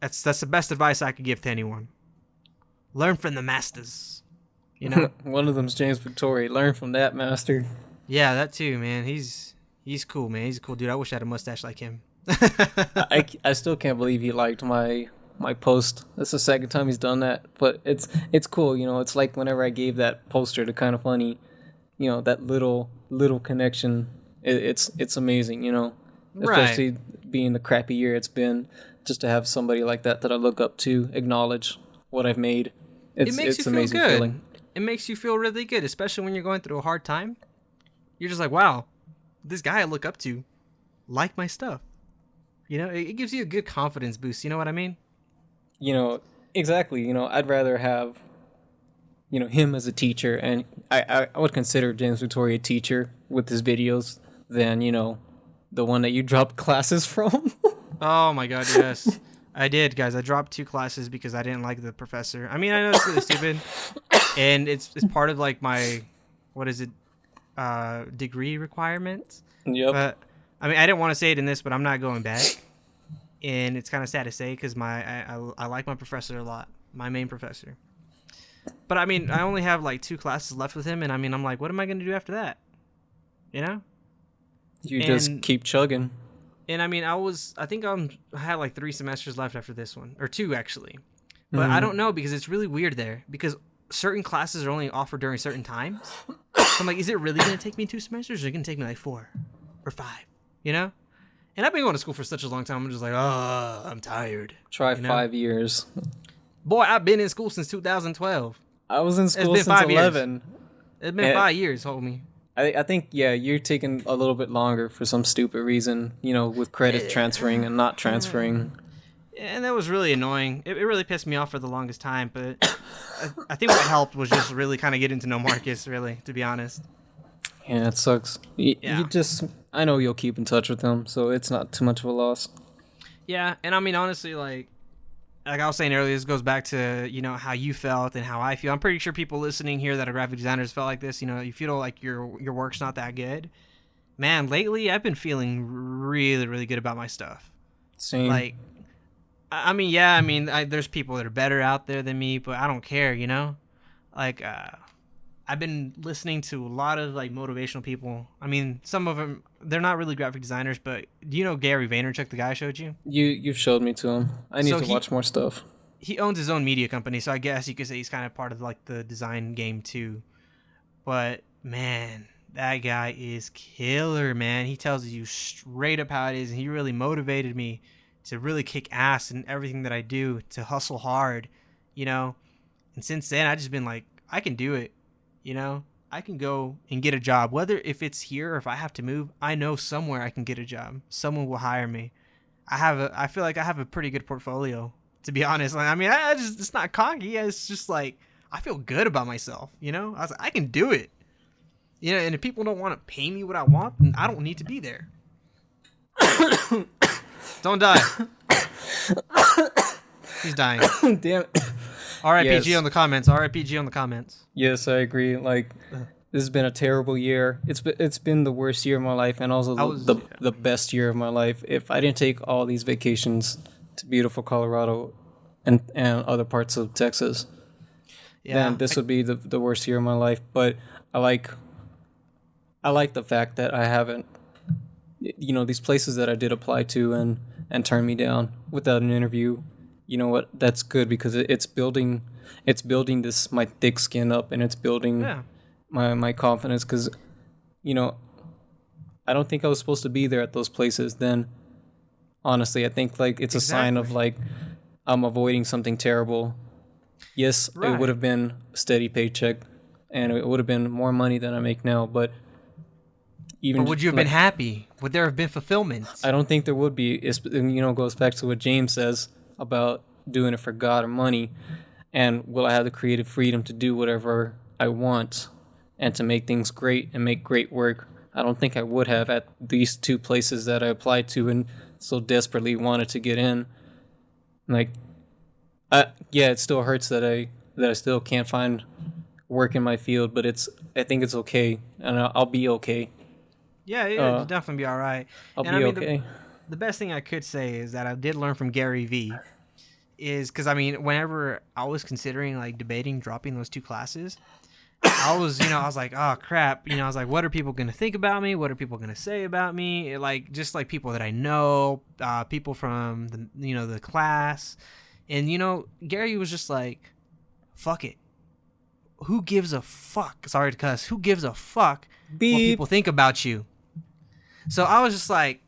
that's the best advice I could give to anyone. Learn from the masters. You know, one of them's James Victore. Learn from that master. Yeah, that too, man. He's cool, man. He's a cool dude. I wish I had a mustache like him. I still can't believe he liked my post. That's the second time he's done that, but it's cool. You know, it's like whenever I gave that poster to Kind of Funny, you know, that little connection. It's amazing. You know, especially being the crappy year it's been, just to have somebody like that I look up to acknowledge what I've made. It makes you feel amazing good. Feeling. It makes you feel really good, especially when you're going through a hard time. You're just like, wow, this guy I look up to like my stuff. You know, it gives you a good confidence boost. You know what I mean? You know, exactly. You know, I'd rather have, you know, him as a teacher, and I would consider James Victore a teacher with his videos than, you know, the one that you dropped classes from. Oh my god, yes. I did, guys. I dropped 2 classes because I didn't like the professor. I mean, I know it's really stupid, and it's part of like my, what is it, degree requirements. Yep. But I mean, I didn't want to say it in this, but I'm not going back, and it's kind of sad to say because I like my professor a lot, my main professor. But I mean, I only have like 2 classes left with him, and I mean, I'm like, what am I going to do after that? You know? You just keep chugging. And I mean, I had like 3 semesters left after this one, or 2 actually. But I don't know, because it's really weird there, because certain classes are only offered during certain times. So I'm like, is it really going to take me 2 semesters, or is it going to take me like 4 or 5, you know? And I've been going to school for such a long time. I'm just like, oh, I'm tired. Try 5 years. Boy, I've been in school since 2012. I was in school since 11. It's been 5 years, homie. I think, yeah, you're taking a little bit longer for some stupid reason, you know, with credit transferring and not transferring. And that was really annoying. It really pissed me off for the longest time, but I think what helped was just really kind of getting to know Marcus, really, to be honest. Yeah, it sucks. You I know you'll keep in touch with him, so it's not too much of a loss. Yeah, and I mean, honestly, like I was saying earlier, this goes back to, you know, how you felt and how I feel. I'm pretty sure people listening here that are graphic designers felt like this. You know, you feel like your work's not that good. Man, lately I've been feeling really, really good about my stuff. Same. Like, there's people that are better out there than me, but I don't care, you know? Like, I've been listening to a lot of, like, motivational people. I mean, some of them, they're not really graphic designers, but do you know Gary Vaynerchuk, the guy I showed you? You've showed me to him. I need to watch more stuff. He owns his own media company, so I guess you could say he's kind of part of, like, the design game, too. But, man, that guy is killer, man. He tells you straight up how it is, and he really motivated me to really kick ass in everything that I do, to hustle hard, you know? And since then, I've just been like, I can do it, you know? I can go and get a job, whether if it's here or if I have to move. I know somewhere I can get a job. Someone will hire me. I feel like I have a pretty good portfolio, to be honest. I mean, it's not cocky. It's just like, I feel good about myself, you know? I was like, I can do it. You know, and if people don't want to pay me what I want, then I don't need to be there. Don't die. He's dying. Damn it. RIPG on the comments. RIPG on the comments. Yes, I agree. Like, this has been a terrible year. It's been the worst year of my life, and also the best year of my life. If I didn't take all these vacations to beautiful Colorado and other parts of Texas, then this would be the worst year of my life. But I like the fact that I haven't, you know, these places that I did apply to and turn me down without an interview. You know what? That's good, because it's building this, my thick skin up, and it's building my confidence. Because, you know, I don't think I was supposed to be there at those places. Then, honestly, I think like it's a sign of like I'm avoiding something terrible. Yes, it would have been a steady paycheck, and it would have been more money than I make now. But would you have been happy? Would there have been fulfillment? I don't think there would be. You know, it goes back to what James says about doing it for God or money, and will I have the creative freedom to do whatever I want and to make things great and make great work? I don't think I would have at these 2 places that I applied to and so desperately wanted to get in. Like, it still hurts that I still can't find work in my field, but I think it's okay, and I'll be okay. Yeah, you'll definitely be all right. I'll be okay. The best thing I could say is that I did learn from Gary V is because, I mean, whenever I was considering, like, debating dropping those 2 classes, I was like, oh, crap. You know, I was like, what are people going to think about me? What are people going to say about me? Like, just, like, people that I know, people from, the class. And, you know, Gary was just like, fuck it. Who gives a fuck? Sorry to cuss. Who gives a fuck what people think about you? So I was just like,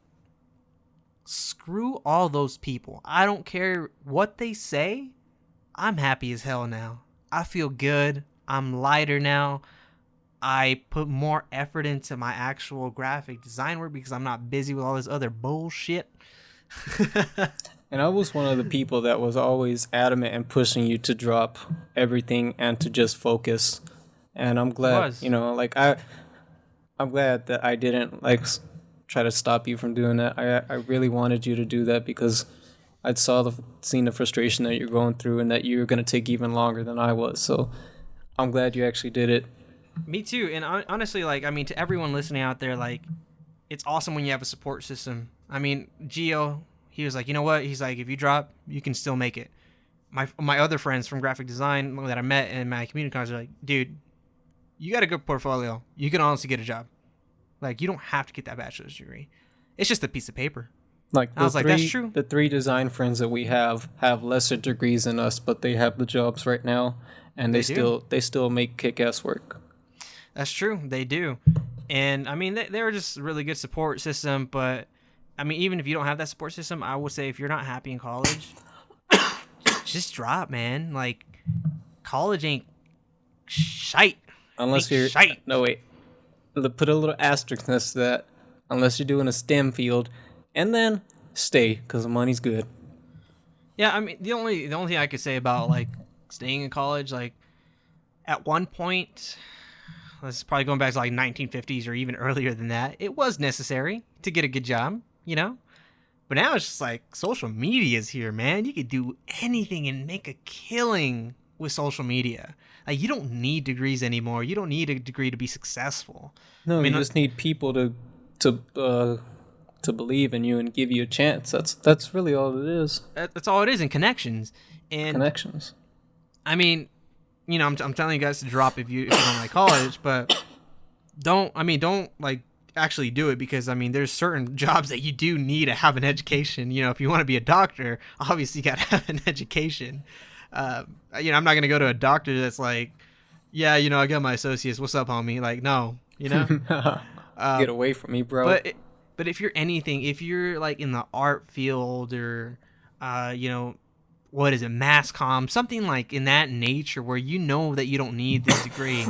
screw all those people. I don't care what they say. I'm happy as hell now. I feel good. I'm lighter now. I put more effort into my actual graphic design work because I'm not busy with all this other bullshit. And I was one of the people that was always adamant and pushing you to drop everything and to just focus. And I'm glad, you know, like I'm glad that I didn't like try to stop you from doing that. I really wanted you to do that because I'd seen the frustration that you're going through and that you were going to take even longer than I was. So I'm glad you actually did it. Me too. And honestly, like, I mean, to everyone listening out there, like, it's awesome when you have a support system. I mean, Gio, he was like, you know what? He's like, if you drop, you can still make it. My other friends from graphic design that I met in my community college are like, dude, you got a good portfolio. You can honestly get a job. Like, you don't have to get that bachelor's degree. It's just a piece of paper. Like I was like, that's true. The 3 design friends that we have lesser degrees than us, but they have the jobs right now, and they still make kick-ass work. That's true. They do. And I mean, they're just a really good support system. But I mean, even if you don't have that support system, I would say if you're not happy in college, just drop, man. Like, college ain't shite. Unless you're shite. No, wait. Put a little asterisk next to that. Unless you're doing a STEM field, and then stay because the money's good. Yeah, I mean, the only thing I could say about like staying in college, like at one point, this is probably going back to like 1950s or even earlier than that, it was necessary to get a good job, you know? But now it's just like social media is here, man. You could do anything and make a killing with social media. Like, you don't need degrees anymore. You don't need a degree to be successful. No, you just need people to believe in you and give you a chance. That's really all it is. That's all it is, and connections. Connections. I mean, you know, I'm telling you guys to drop if you don't like college, but don't like actually do it, because I mean, there's certain jobs that you do need to have an education. You know, if you want to be a doctor, obviously you got to have an education. You know, I'm not gonna go to a doctor that's like, yeah, you know, I got my associates. What's up, homie? Like, no, you know, get away from me, bro. But if you're anything, if you're like in the art field or, you know, what is it, mass comm, something like in that nature where you know that you don't need this degree,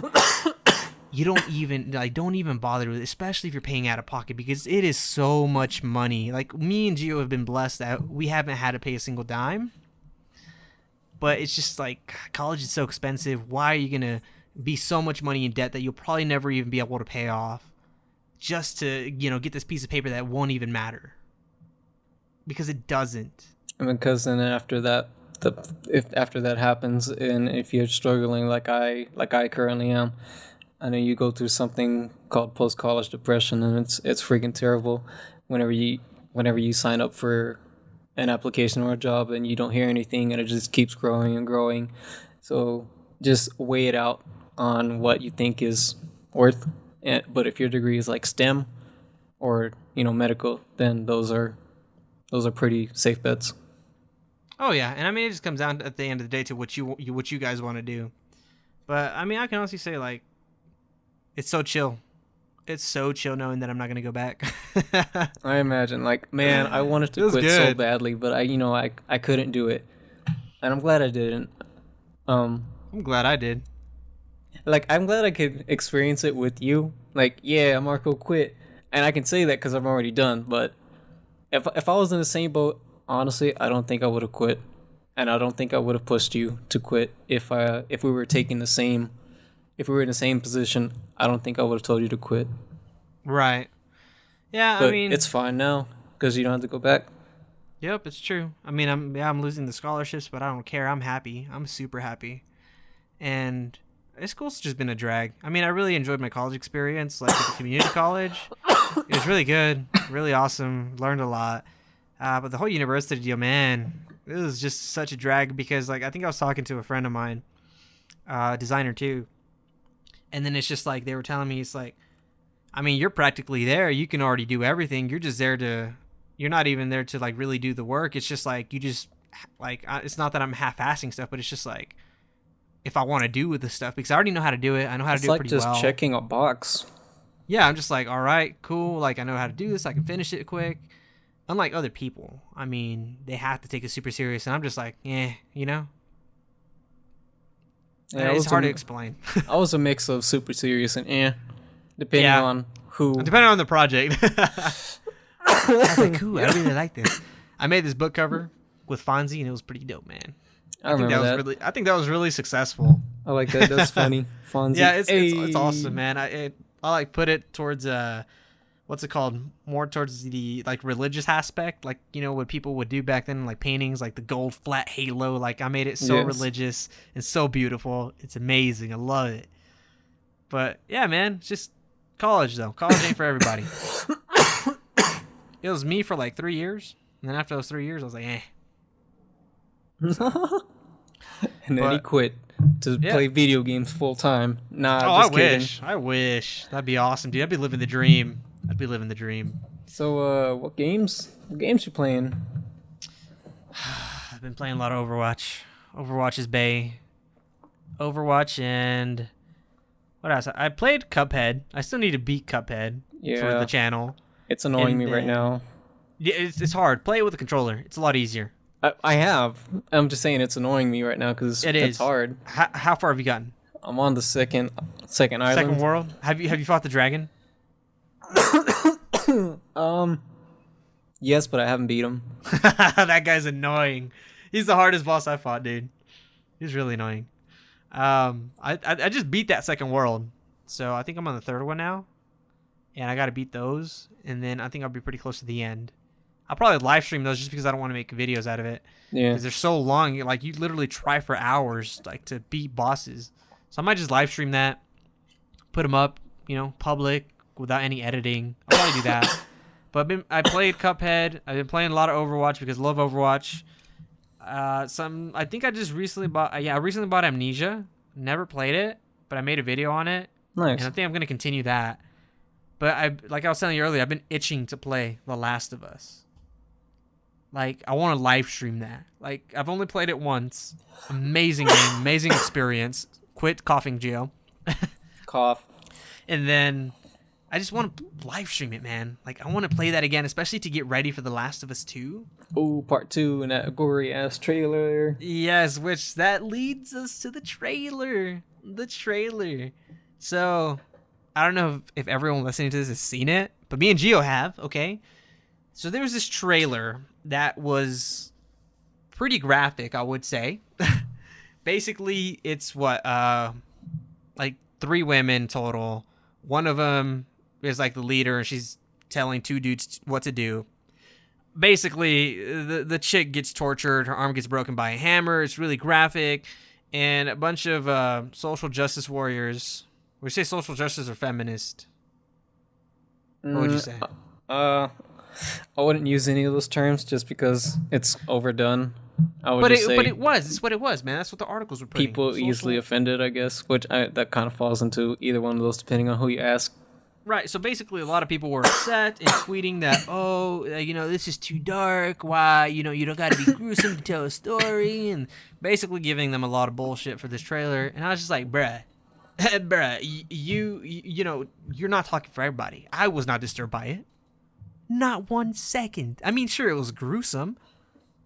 you don't even bother with it, especially if you're paying out of pocket, because it is so much money. Like, me and Gio have been blessed that we haven't had to pay a single dime. But it's just like, college is so expensive. Why are you going to be so much money in debt that you'll probably never even be able to pay off just to, you know, get this piece of paper that won't even matter? Because it doesn't. And because then after that, after that happens, and if you're struggling like I currently am, I know you go through something called post-college depression, and it's freaking terrible whenever you sign up for an application or a job and you don't hear anything and it just keeps growing and growing. So just weigh it out on what you think is worth. But if your degree is like STEM or, you know, medical, then those are pretty safe bets. Oh yeah, and I mean, it just comes down at the end of the day to what you guys want to do. But I mean, I can honestly say, like, it's so chill. It's so chill knowing that I'm not going to go back. I imagine. Like, man, I wanted to quit so badly, but I couldn't do it. And I'm glad I didn't. I'm glad I did. Like, I'm glad I could experience it with you. Like, yeah, Marco quit. And I can say that because I'm already done. But if I was in the same boat, honestly, I don't think I would have quit. And I don't think I would have pushed you to quit if we were taking the same... If we were in the same position, I don't think I would have told you to quit. Right. Yeah, but I mean... it's fine now, because you don't have to go back. Yep, it's true. I mean, I'm losing the scholarships, but I don't care. I'm happy. I'm super happy. And school's just been a drag. I mean, I really enjoyed my college experience, like at the community college. It was really good, really awesome, learned a lot. But the whole university deal, man, it was just such a drag because, like, I think I was talking to a friend of mine, designer too. And then it's just like they were telling me, it's like, I mean, you're practically there. You can already do everything. You're just there you're not even there to like really do the work. It's just like, you just like, it's not that I'm half-assing stuff, but it's just like, if I want to do with the stuff, because I already know how to do it. I know how to do it pretty well. It's like just checking a box. Yeah, I'm just like, all right, cool. Like, I know how to do this. I can finish it quick. Unlike other people, I mean, they have to take it super serious. And I'm just like, you know? Yeah, it's hard to explain. I was a mix of super serious and depending on who. Depending on the project. I was like, cool, I really like this. I made this book cover with Fonzie, and it was pretty dope, man. I think that was really successful. I like that. That's funny. Fonzie. Yeah, it's awesome, man. I like put it towards what's it called? More towards the like religious aspect, like, you know, what people would do back then, like paintings, like the gold flat halo. Like, I made it so religious and so beautiful. It's amazing. I love it. But yeah, man, it's just college though. College ain't for everybody. It was me for like 3 years, and then after those 3 years, I was like, And then he quit to play video games full time. Nah, I wish. That'd be awesome, dude. I'd be living the dream. So, what games? What games you playing? I've been playing a lot of Overwatch. Overwatch is bae. Overwatch and what else? I played Cuphead. I still need to beat Cuphead for the channel. It's annoying me right now. Yeah, it's hard. Play it with a controller. It's a lot easier. I have. I'm just saying it's annoying me right now because it's hard. How far have you gotten? I'm on the second island. Second world. Have you fought the dragon? Yes, but I haven't beat him. That guy's annoying. He's the hardest boss I fought, dude. He's really annoying. I just beat that second world, so I think I'm on the third one now, and I got to beat those, and then I think I'll be pretty close to the end. I'll probably live stream those just because I don't want to make videos out of it. Yeah, because they're so long. Like you literally try for hours, like to beat bosses. So I might just live stream that, put them up, public without any editing. I'll probably do that. But I played Cuphead. I've been playing a lot of Overwatch because I love Overwatch. I think I just recently bought. I recently bought Amnesia. Never played it, but I made a video on it. Nice. And I think I'm gonna continue that. But like I was telling you earlier, I've been itching to play The Last of Us. Like I want to live stream that. Like I've only played it once. Amazing game, amazing experience. Quit coughing, Gio. Cough. And then I just want to live stream it, man. Like I want to play that again, especially to get ready for The Last of Us 2. Oh, part 2 in that gory ass trailer. Yes, which that leads us to the trailer. The trailer. So I don't know if everyone listening to this has seen it, but me and Gio have. Okay. So there was this trailer that was pretty graphic, I would say. Basically, it's like 3 women total. One of them is like the leader, and she's telling 2 dudes what to do. Basically, the chick gets tortured. Her arm gets broken by a hammer. It's really graphic. And a bunch of social justice warriors. Would you say social justice or feminist? What would you say? I wouldn't use any of those terms just because it's overdone. But it was. It's what it was, man. That's what the articles were putting. People easily offended, I guess, that kind of falls into either one of those depending on who you ask. Right. So basically, a lot of people were upset and tweeting that, this is too dark. Why, you don't got to be gruesome to tell a story, and basically giving them a lot of bullshit for this trailer. And I was just like, bruh, you're not talking for everybody. I was not disturbed by it. Not 1 second. I mean, sure, it was gruesome.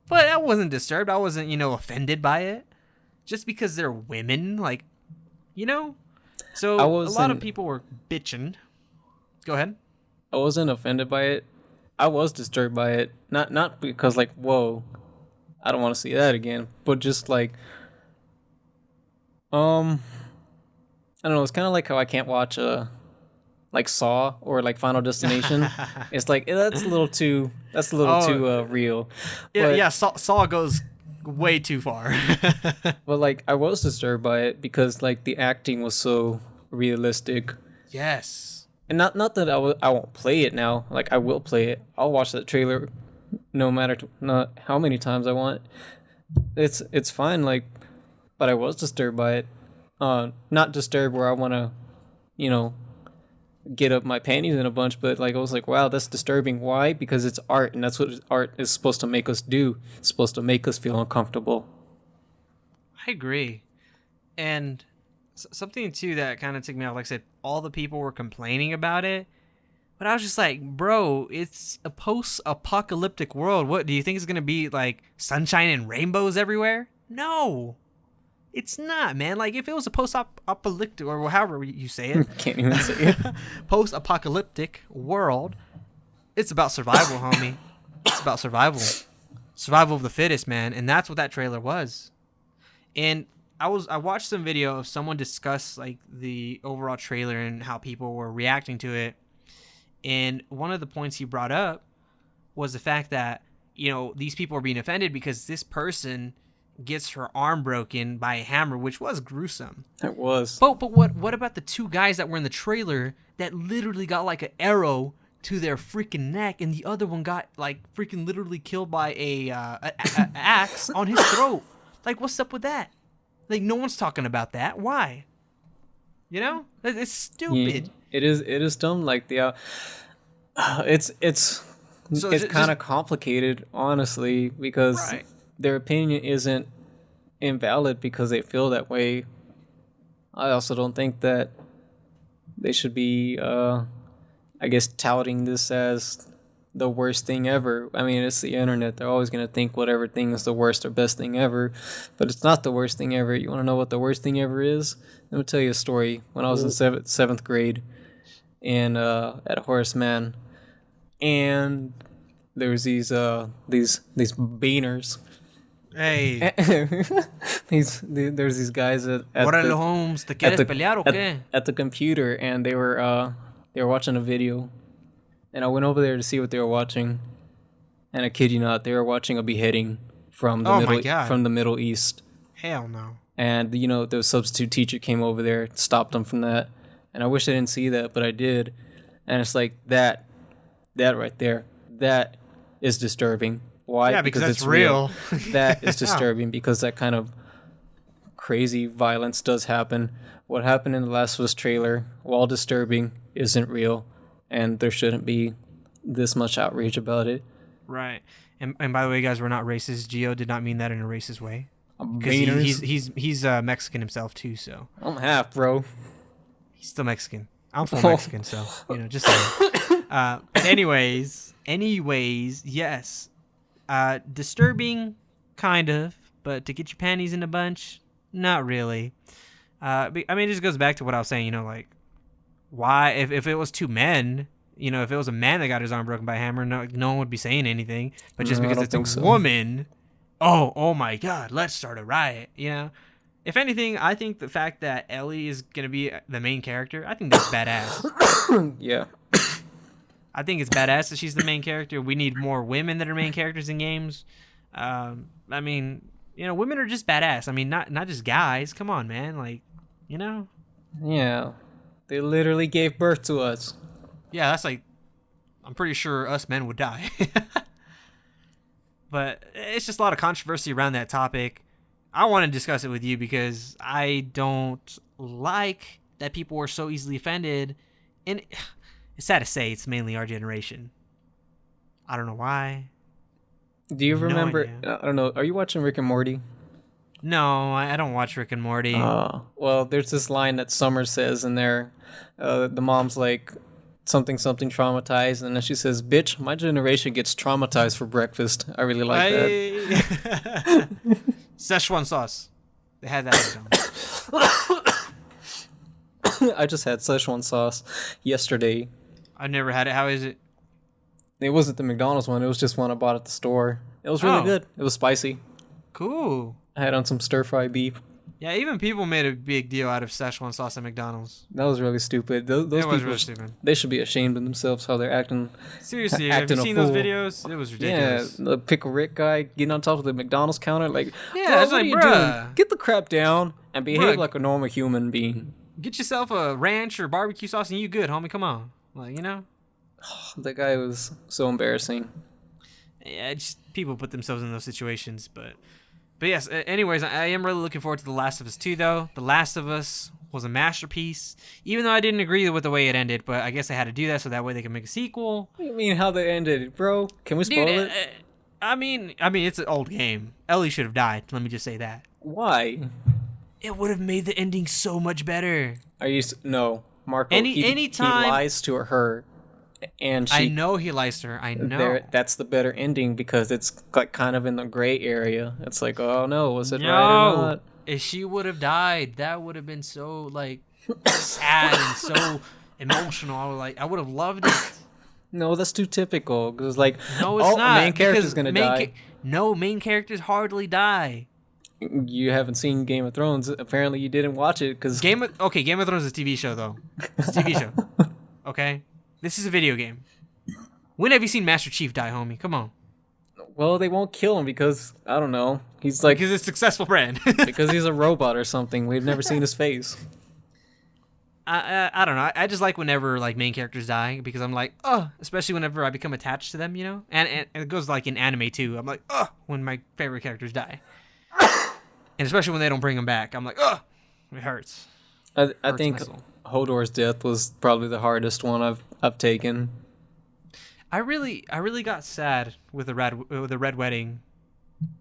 But I wasn't disturbed. I wasn't, offended by it. Just because they're women, So a lot of people were bitching. Go ahead. I wasn't offended by it. I was disturbed by it. Not because like, whoa, I don't want to see that again. But just like, I don't know. It's kind of like how I can't watch like Saw or like Final Destination. It's like that's a little too real. Yeah, Saw goes way too far. But like I was disturbed by it because like the acting was so realistic. Yes. And not that I won't play it now. Like I will play it. I'll watch that trailer no matter not how many times I want. It's fine. Like, but I was disturbed by it. Not disturbed where I want to, get up my panties in a bunch, but like I was like, wow, that's disturbing. Why? Because it's art, and that's what art is supposed to make us do. It's supposed to make us feel uncomfortable. I agree. And something too that kind of took me off, like I said, all the people were complaining about it, but I was just like, bro, it's a post-apocalyptic world. What do you think is going to be like, sunshine and rainbows everywhere? No. It's not, man. Like, if it was a post-apocalyptic, or however you say it. Can't even say it. Post-apocalyptic world, it's about survival, homie. It's about survival. Survival of the fittest, man. And that's what that trailer was. And I watched some video of someone discuss, like, the overall trailer and how people were reacting to it. And one of the points he brought up was the fact that, these people are being offended because this person gets her arm broken by a hammer, which was gruesome. It was. But what about the 2 guys that were in the trailer that literally got like an arrow to their freaking neck, and the other one got like freaking literally killed by a axe on his throat? Like, what's up with that? Like, no one's talking about that. Why? It's stupid. Yeah, it is dumb. Like It's So it's kind of complicated, honestly, because right. their opinion isn't invalid because they feel that way. I also don't think that they should be, I guess, touting this as the worst thing ever. I mean, it's the internet. They're always going to think whatever thing is the worst or best thing ever, but it's not the worst thing ever. You want to know what the worst thing ever is? Let me tell you a story. When I was in seventh grade and at Horace Mann, and there was these beaners. Hey, There's these guys at órale, Holmes, ¿te quieres pelear o qué? at the computer, and they were watching a video, and I went over there to see what they were watching, and I kid you not, they were watching a beheading from the Middle East. Hell no. And the substitute teacher came over there, stopped them from that, and I wish I didn't see that, but I did, and it's like that right there, that is disturbing. Why? Yeah, because it's real. That is disturbing because that kind of crazy violence does happen. What happened in the Last of Us trailer, while disturbing, isn't real, and there shouldn't be this much outrage about it. Right. And by the way, guys, we're not racist. Gio did not mean that in a racist way. Because he's Mexican himself too, so. I'm half, bro. He's still Mexican. I'm full Mexican, so just saying. Anyways, yes. Disturbing, kind of, but to get your panties in a bunch, not really. I mean, it just goes back to what I was saying, like, why, if it was two men, if it was a man that got his arm broken by a hammer, no one would be saying anything, but just because it's a woman, oh my God, let's start a riot, If anything, I think the fact that Ellie is going to be the main character, I think that's badass. Yeah. I think it's badass that she's the main character. We need more women that are main characters in games. I mean, women are just badass. I mean, not just guys. Come on, man. Like, Yeah. They literally gave birth to us. Yeah, that's like, I'm pretty sure us men would die. But it's just a lot of controversy around that topic. I want to discuss it with you because I don't like that people were so easily offended. And it's sad to say, it's mainly our generation. I don't know why. Do you remember? I don't know. Are you watching Rick and Morty? No, I don't watch Rick and Morty. Well, there's this line that Summer says in there. The mom's like, something traumatized, and then she says, "Bitch, my generation gets traumatized for breakfast." I really like that. Szechuan sauce. They had that. I just had Szechuan sauce yesterday. I've never had it. How is it? It wasn't the McDonald's one. It was just one I bought at the store. It was really good. It was spicy. Cool. I had on some stir-fry beef. Yeah, even people made a big deal out of Szechuan sauce at McDonald's. That was really stupid. Those people, was really stupid. They should be ashamed of themselves how they're acting. Seriously, have you seen those videos? It was ridiculous. Yeah, the Pickle Rick guy getting on top of the McDonald's counter. Like, yeah, it's like, bruh, get the crap down and behave like a normal human being. Get yourself a ranch or barbecue sauce and you good, homie. Come on. Like, That guy was so embarrassing. Yeah, just people put themselves in those situations, but yes, anyways, I am really looking forward to The Last of Us 2, though. The Last of Us was a masterpiece, even though I didn't agree with the way it ended, but I guess they had to do that so that way they can make a sequel. What do you mean how they ended, bro? Can we spoil it? I mean, it's an old game. Ellie should have died, let me just say that. Why? It would have made the ending so much better. No, Marco, anytime, he lies to her. And I know he lies to her. I know. That's the better ending because it's like kind of in the gray area. It's like, oh no, was it right or not? If she would have died, that would have been so like sad and so emotional. I would have loved it. No, that's too typical. Because like, no, it's not. Main character's gonna die. No, main characters hardly die. You haven't seen Game of Thrones. Apparently, you didn't watch it because Game of Thrones is a TV show though. It's a TV show. Okay. This is a video game. When have you seen Master Chief die, homie? Come on. Well, they won't kill him because, I don't know. He's like... Because it's a successful brand. Because he's a robot or something. We've never seen his face. I don't know. I just like whenever like main characters die because I'm like, especially whenever I become attached to them, And it goes like in anime too. I'm like, when my favorite characters die. And especially when they don't bring them back. I'm like, it hurts. I think Hodor's death was probably the hardest one I've taken. I really got sad with the red wedding.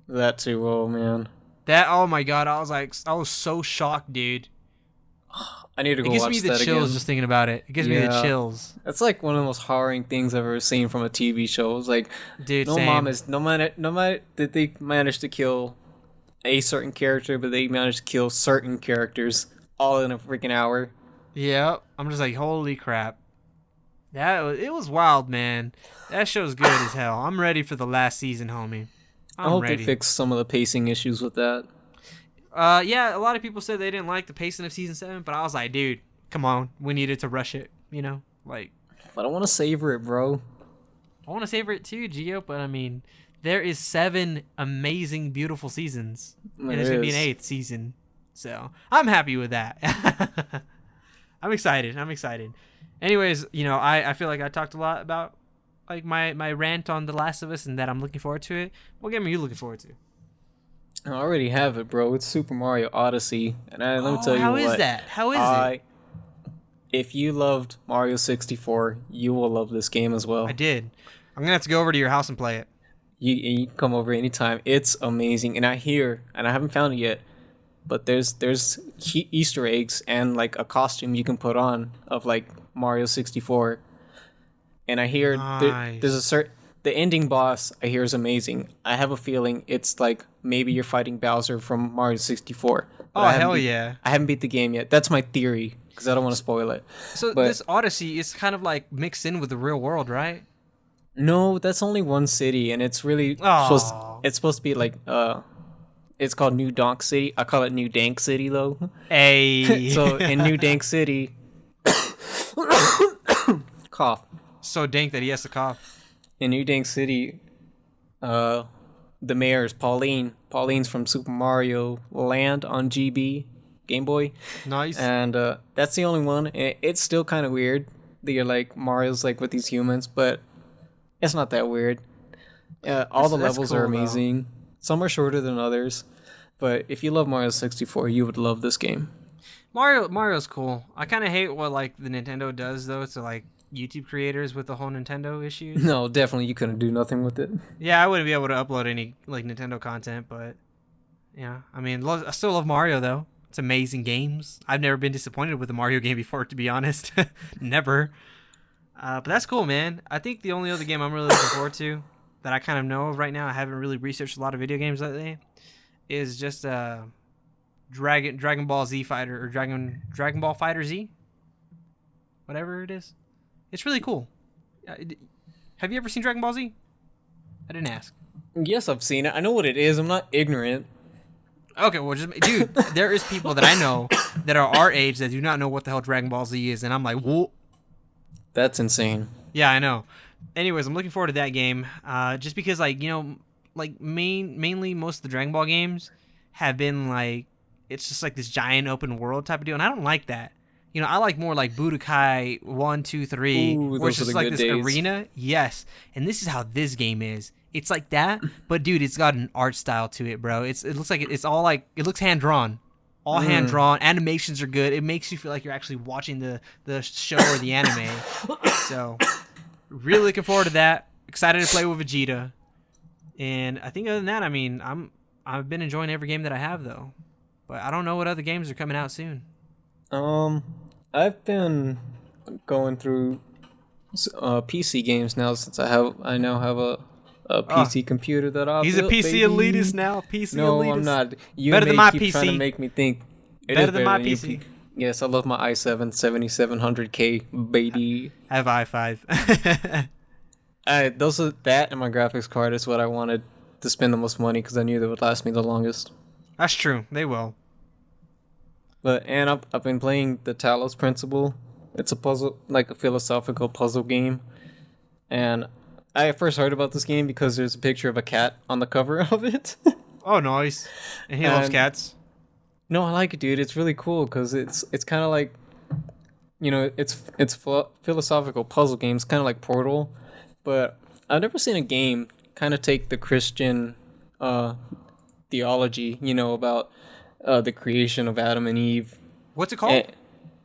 That too. Oh man, That, oh my god, I was so shocked, dude. I need to It go gives watch me the that chills again. just thinking about it. It gives me the Yeah. chills, That's like one of the most harrowing things I've ever seen from a TV show. It's like dude. no Same. no matter did they manage to kill a certain character, but they managed to kill certain characters all in a freaking hour. Yeah, I'm just like, holy crap. It was wild, man. That show's good as hell. I'm ready for the last season, homie. I I'm hope ready. they fix some of the pacing issues with that. Yeah, a lot of people said they didn't like the pacing of season 7, but I was like, dude, come on, we needed to rush it, you know? Like, But I want to savor it, bro. I want to savor it too, Gio, but I mean, there is 7 amazing, beautiful seasons, and there's gonna be an 8th season, so I'm happy with that. I'm excited. Anyways, you know, I feel like I talked a lot about like my rant on The Last of Us and that I'm looking forward to it. What game are you looking forward to? I already have it, bro. It's Super Mario Odyssey, and let me tell you how what. is that? How is it? If you loved Mario 64, you will love this game as well. I did. I'm gonna have to go over to your house and play it. You can come over anytime. It's amazing, and I haven't found it yet, but there's Easter eggs and like a costume you can put on of like Mario 64, and I hear Nice. there's the ending boss I hear is amazing. I have a feeling it's like maybe you're fighting Bowser from Mario 64. But Oh, hell yeah. I haven't beat the game yet. That's my theory because I don't want to spoil it. So But- this Odyssey is kind of like mixed in with the real world, right? No, that's only one city, and it's really Aw. it's supposed to be like it's called New Donk City. I call it New Dank City though. Hey. So in New Dank City, cough. So dank that he has to cough. In New Dank City, the mayor is Pauline. Pauline's from Super Mario Land on GB Game Boy, Nice. and that's the only one. It's still kind of weird that you're like Mario's like with these humans, but it's not that weird. All the That's levels are cool, though. amazing. Some are shorter than others, but if you love Mario 64, you would love this game. Mario's cool. I kind of hate what like the Nintendo does though to like YouTube creators with the whole Nintendo issue. No, definitely you couldn't do nothing with it. Yeah, I wouldn't be able to upload any like Nintendo content, but yeah, I mean, I still love Mario though. It's amazing games. I've never been disappointed with a Mario game before, to be honest. Never. But that's cool, man. I think the only other game I'm really looking forward to that I kind of know of right now, I haven't really researched a lot of video games lately, is just Dragon Ball Z Fighter or Dragon Ball Fighter Z, whatever it is. It's really cool. Have you ever seen Dragon Ball Z? I didn't ask. Yes, I've seen it. I know what it is. I'm not ignorant. Okay, well, dude, there is people that I know that are our age that do not know what the hell Dragon Ball Z is, and I'm like, whoa. That's insane. Yeah, I know. Anyways, I'm looking forward to that game, just because, like, you know, like mainly most of the Dragon Ball games have been like, it's just like this giant open world type of deal, and I don't like that. You know, I like more like Budokai 1, 2, 3, Ooh, where it's those are just the like good this days. arena. Yes, and this is how this game is. It's like that, but dude, it's got an art style to it, bro. It looks like it's all like it looks hand drawn, all hand drawn. Animations are good. It makes you feel like you're actually watching the show or the anime. So, really looking forward to that. Excited to play with Vegeta, and I think other than that, I mean, I've been enjoying every game that I have though, but I don't know what other games are coming out soon. I've been going through PC games now since I now have a PC computer that I He's a built, PC baby. elitist now. PC No, elitist. I'm not. You Better may than my keep trying to PC. make me think. It Better is than my your PC. Yes, I love my i7 7700K, baby. I have i5. That and my graphics card is what I wanted to spend the most money because I knew that would last me the longest. That's true. They will. And I've been playing the Talos Principle. It's a puzzle, like a philosophical puzzle game. And I first heard about this game because there's a picture of a cat on the cover of it. Oh, nice. And he loves And- cats. No, I like it, dude. It's really cool because it's kind of like, you know, it's philosophical puzzle games, kind of like Portal. But I've never seen a game kind of take the Christian theology, you know, about the creation of Adam and Eve. What's it called?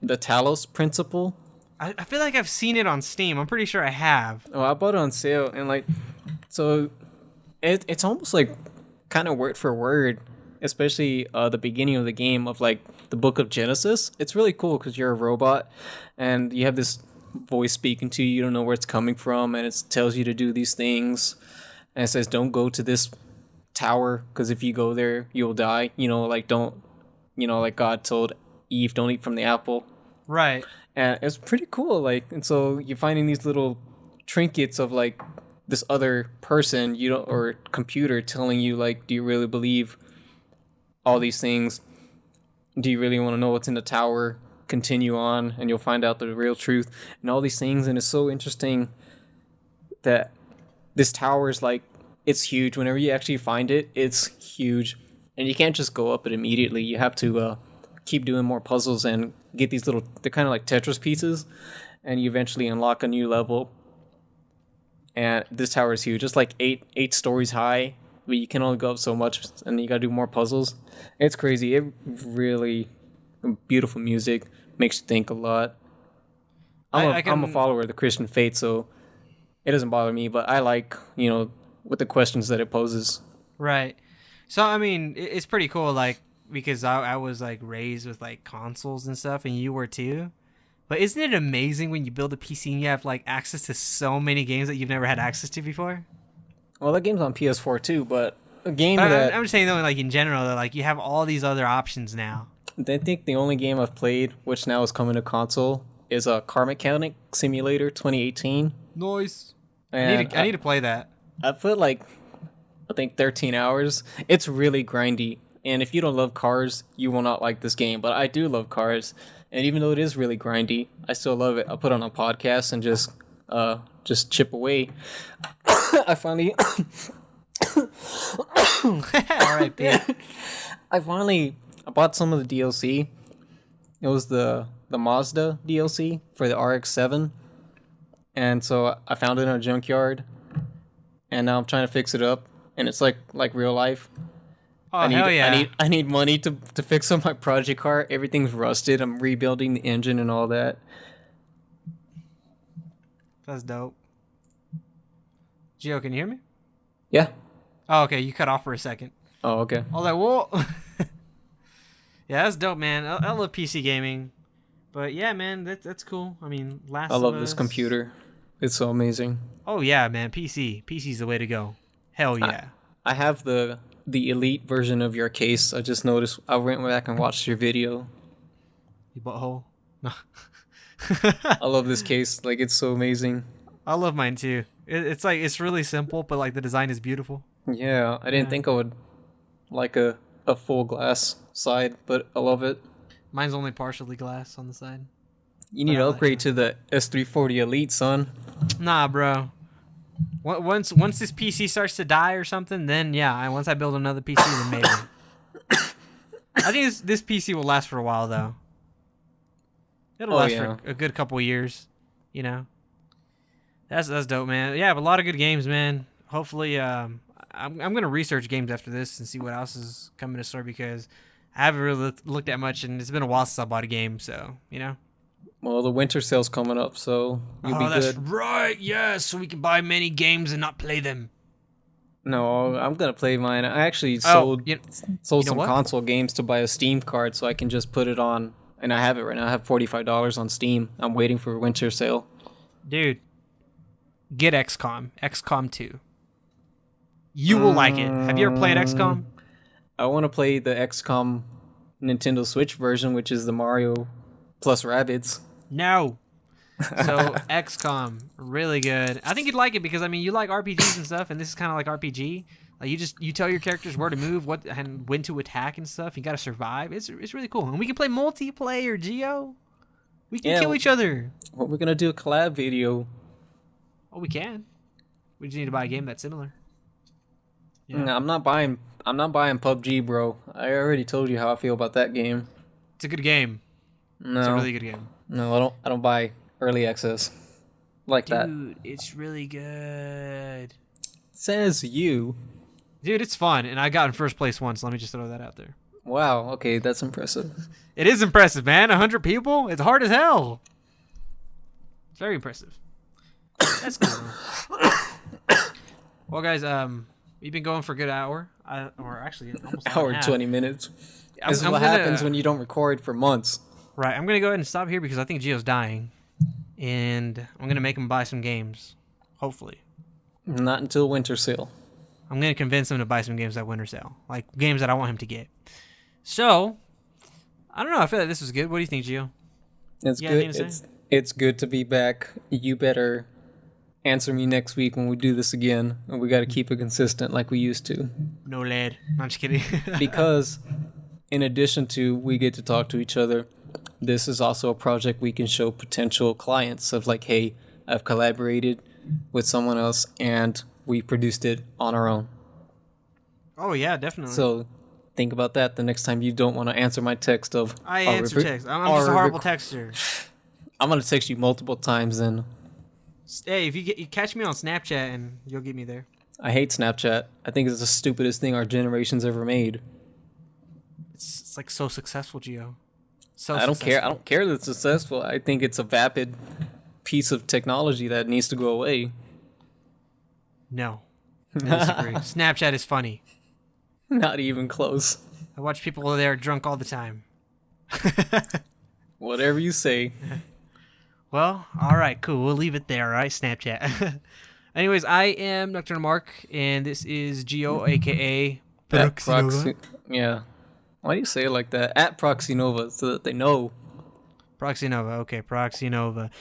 The Talos Principle. I feel like I've seen it on Steam. I'm pretty sure I have. Oh, I bought it on sale, and like, so it's almost like kind of word for word, especially the beginning of the game of like the Book of Genesis. It's really cool because you're a robot, and you have this voice speaking to you. You don't know where it's coming from, and it tells you to do these things, and it says don't go to this tower because if you go there, you'll die. Like don't, like God told Eve, don't eat from the apple. Right. And it's pretty cool, like, and so you're finding these little trinkets of like this other person, or computer telling you like, do you really believe all these things? Do you really want to know what's in the tower? Continue on, and you'll find out the real truth, and all these things. And it's so interesting that this tower is like, it's huge. Whenever you actually find it, it's huge, and you can't just go up it immediately. You have to keep doing more puzzles and get these little, they're kind of like Tetris pieces, and you eventually unlock a new level. And this tower is huge. It's like eight stories high, but you can only go up so much, and you gotta do more puzzles. It's crazy. It really, beautiful music, makes you think a lot. I'm a follower of the Christian faith, so it doesn't bother me, but I like, with the questions that it poses. Right. So, I mean, it's pretty cool, like, because I was like raised with like consoles and stuff, and you were too. But isn't it amazing when you build a PC and you have like access to so many games that you've never had access to before? Well, that game's on PS4 too, but a game I'm just saying though, like in general, that like you have all these other options now. I think the only game I've played, which now is coming to console, is a Car Mechanic Simulator 2018. Nice. And I need to play that. I put like, I think 13 hours. It's really grindy. And if you don't love cars, you will not like this game. But I do love cars. And even though it is really grindy, I still love it. I'll put on a podcast and just chip away. I finally... All right, Pete. I bought some of the DLC. It was the Mazda DLC for the RX-7. And so I found it in a junkyard. And now I'm trying to fix it up. And it's like real life. Oh, hell yeah. I need money to fix up my project car. Everything's rusted. I'm rebuilding the engine and all that. That's dope. Gio, can you hear me? Yeah. Oh, okay. You cut off for a second. Oh, okay. I was like, whoa. Yeah, that's dope, man. I love PC gaming. But yeah, man, that's cool. I mean, I love this computer. It's so amazing. Oh, yeah, man. PC's the way to go. Hell yeah. I have the elite version of your case. I just noticed. I went back and watched your video. You butthole? No. I love this case. Like, it's so amazing. I love mine too. It's like, it's really simple, but like the design is beautiful. Yeah, I didn't think I would like a full glass side, but I love it. Mine's only partially glass on the side. You need to upgrade to the S340 Elite, son. Nah, bro. Once this PC starts to die or something, then yeah. Once I build another PC, then maybe. I think this PC will last for a while though. It'll last for a good couple of years. That's dope, man. Yeah, but a lot of good games, man. Hopefully, I'm gonna research games after this and see what else is coming to store because I haven't really looked at much, and it's been a while since I bought a game. So Well, the winter sale's coming up, so you'll be good. That's right. Yeah, so we can buy many games and not play them. No, I'm gonna play mine. I actually sold some what? console games to buy a Steam card, so I can just put it on. And I have it right now. I have $45 on Steam. I'm waiting for a winter sale. Dude, get XCOM 2. You will like it. Have you ever played XCOM? I want to play the XCOM Nintendo Switch version, which is the Mario plus Rabbids. No. So XCOM, really good. I think you'd like it because you like RPGs and stuff, and this is kind of like RPG. Like you tell your characters where to move, and when to attack and stuff. You got to survive. It's really cool, and we can play multiplayer. Gio, we can kill each other. Well, we're gonna do a collab video. Oh, we can. We just need to buy a game that's similar. Yeah. No, I'm not buying PUBG, bro. I already told you how I feel about that game. It's a good game. No, it's a really good game. No, I don't buy early access like that. Dude, it's really good. Says you. Dude, it's fun, and I got in first place once. Let me just throw that out there. Wow, okay, that's impressive. It is impressive, man. 100 people? It's hard as hell. It's very impressive. That's cool. Well, guys, we've been going for a good hour, or actually almost an Hour and 20 minutes. This is what happens when you don't record for months. Right, I'm gonna go ahead and stop here because I think Gio's dying, and I'm gonna make him buy some games. Hopefully, not until winter sale. I'm gonna convince him to buy some games at winter sale, like games that I want him to get. So, I don't know. I feel like this was good. What do you think, Gio? It's good. It's good to be back. You better answer me next week when we do this again, and we got to keep it consistent like we used to. No, lad. I'm just kidding. Because in addition to we get to talk to each other, this is also a project we can show potential clients of like, hey, I've collaborated with someone else and we produced it on our own. Oh yeah, definitely. So think about that the next time you don't want to answer my text of I answer text. I'm just a horrible texter. I'm gonna text you multiple times and hey, if you catch me on Snapchat and you'll get me there. I hate Snapchat. I think it's the stupidest thing our generation's ever made. It's like so successful, Gio. I don't care that it's successful. I think it's a vapid piece of technology that needs to go away. No. I disagree. Snapchat is funny. Not even close. I watch people there drunk all the time. Whatever you say. Well, all right, cool. We'll leave it there, all right? Snapchat. Anyways, I am Dr. Mark, and this is Gio, a.k.a. Proxy. Yeah. Why do you say it like that? At Proxy Nova, so that they know. Proxy Nova. Okay, Proxy Nova.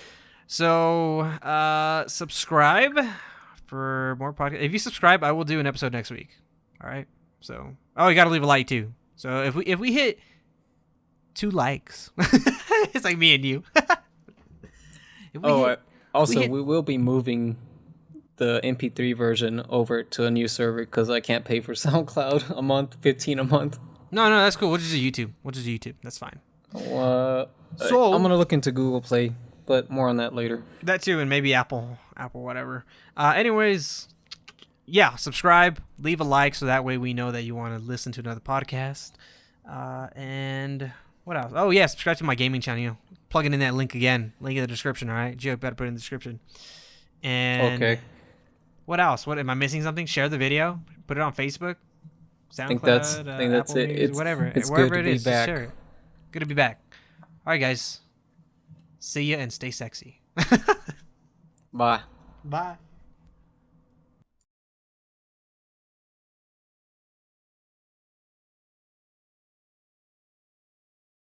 So, subscribe for more podcasts. If you subscribe, I will do an episode next week. All right? So, you got to leave a like, too. So, if we hit 2 likes, it's like me and you. We will be moving the MP3 version over to a new server because I can't pay for SoundCloud a month, $15 a month. No, that's cool. We'll just do YouTube. That's fine. So I'm gonna look into Google Play, but more on that later. That too, and maybe Apple, whatever. Anyways, yeah, subscribe, leave a like, so that way we know that you want to listen to another podcast. And what else? Oh yeah, subscribe to my gaming channel. Plug in that link again. Link in the description. All right, Gio, better put it in the description. And okay. What else? What am I missing? Something? Share the video. Put it on Facebook. SoundCloud, I think that's Apple it. News, whatever. It's Wherever good to it is, be back. Share it. Good to be back. All right, guys. See ya and stay sexy. Bye. Bye.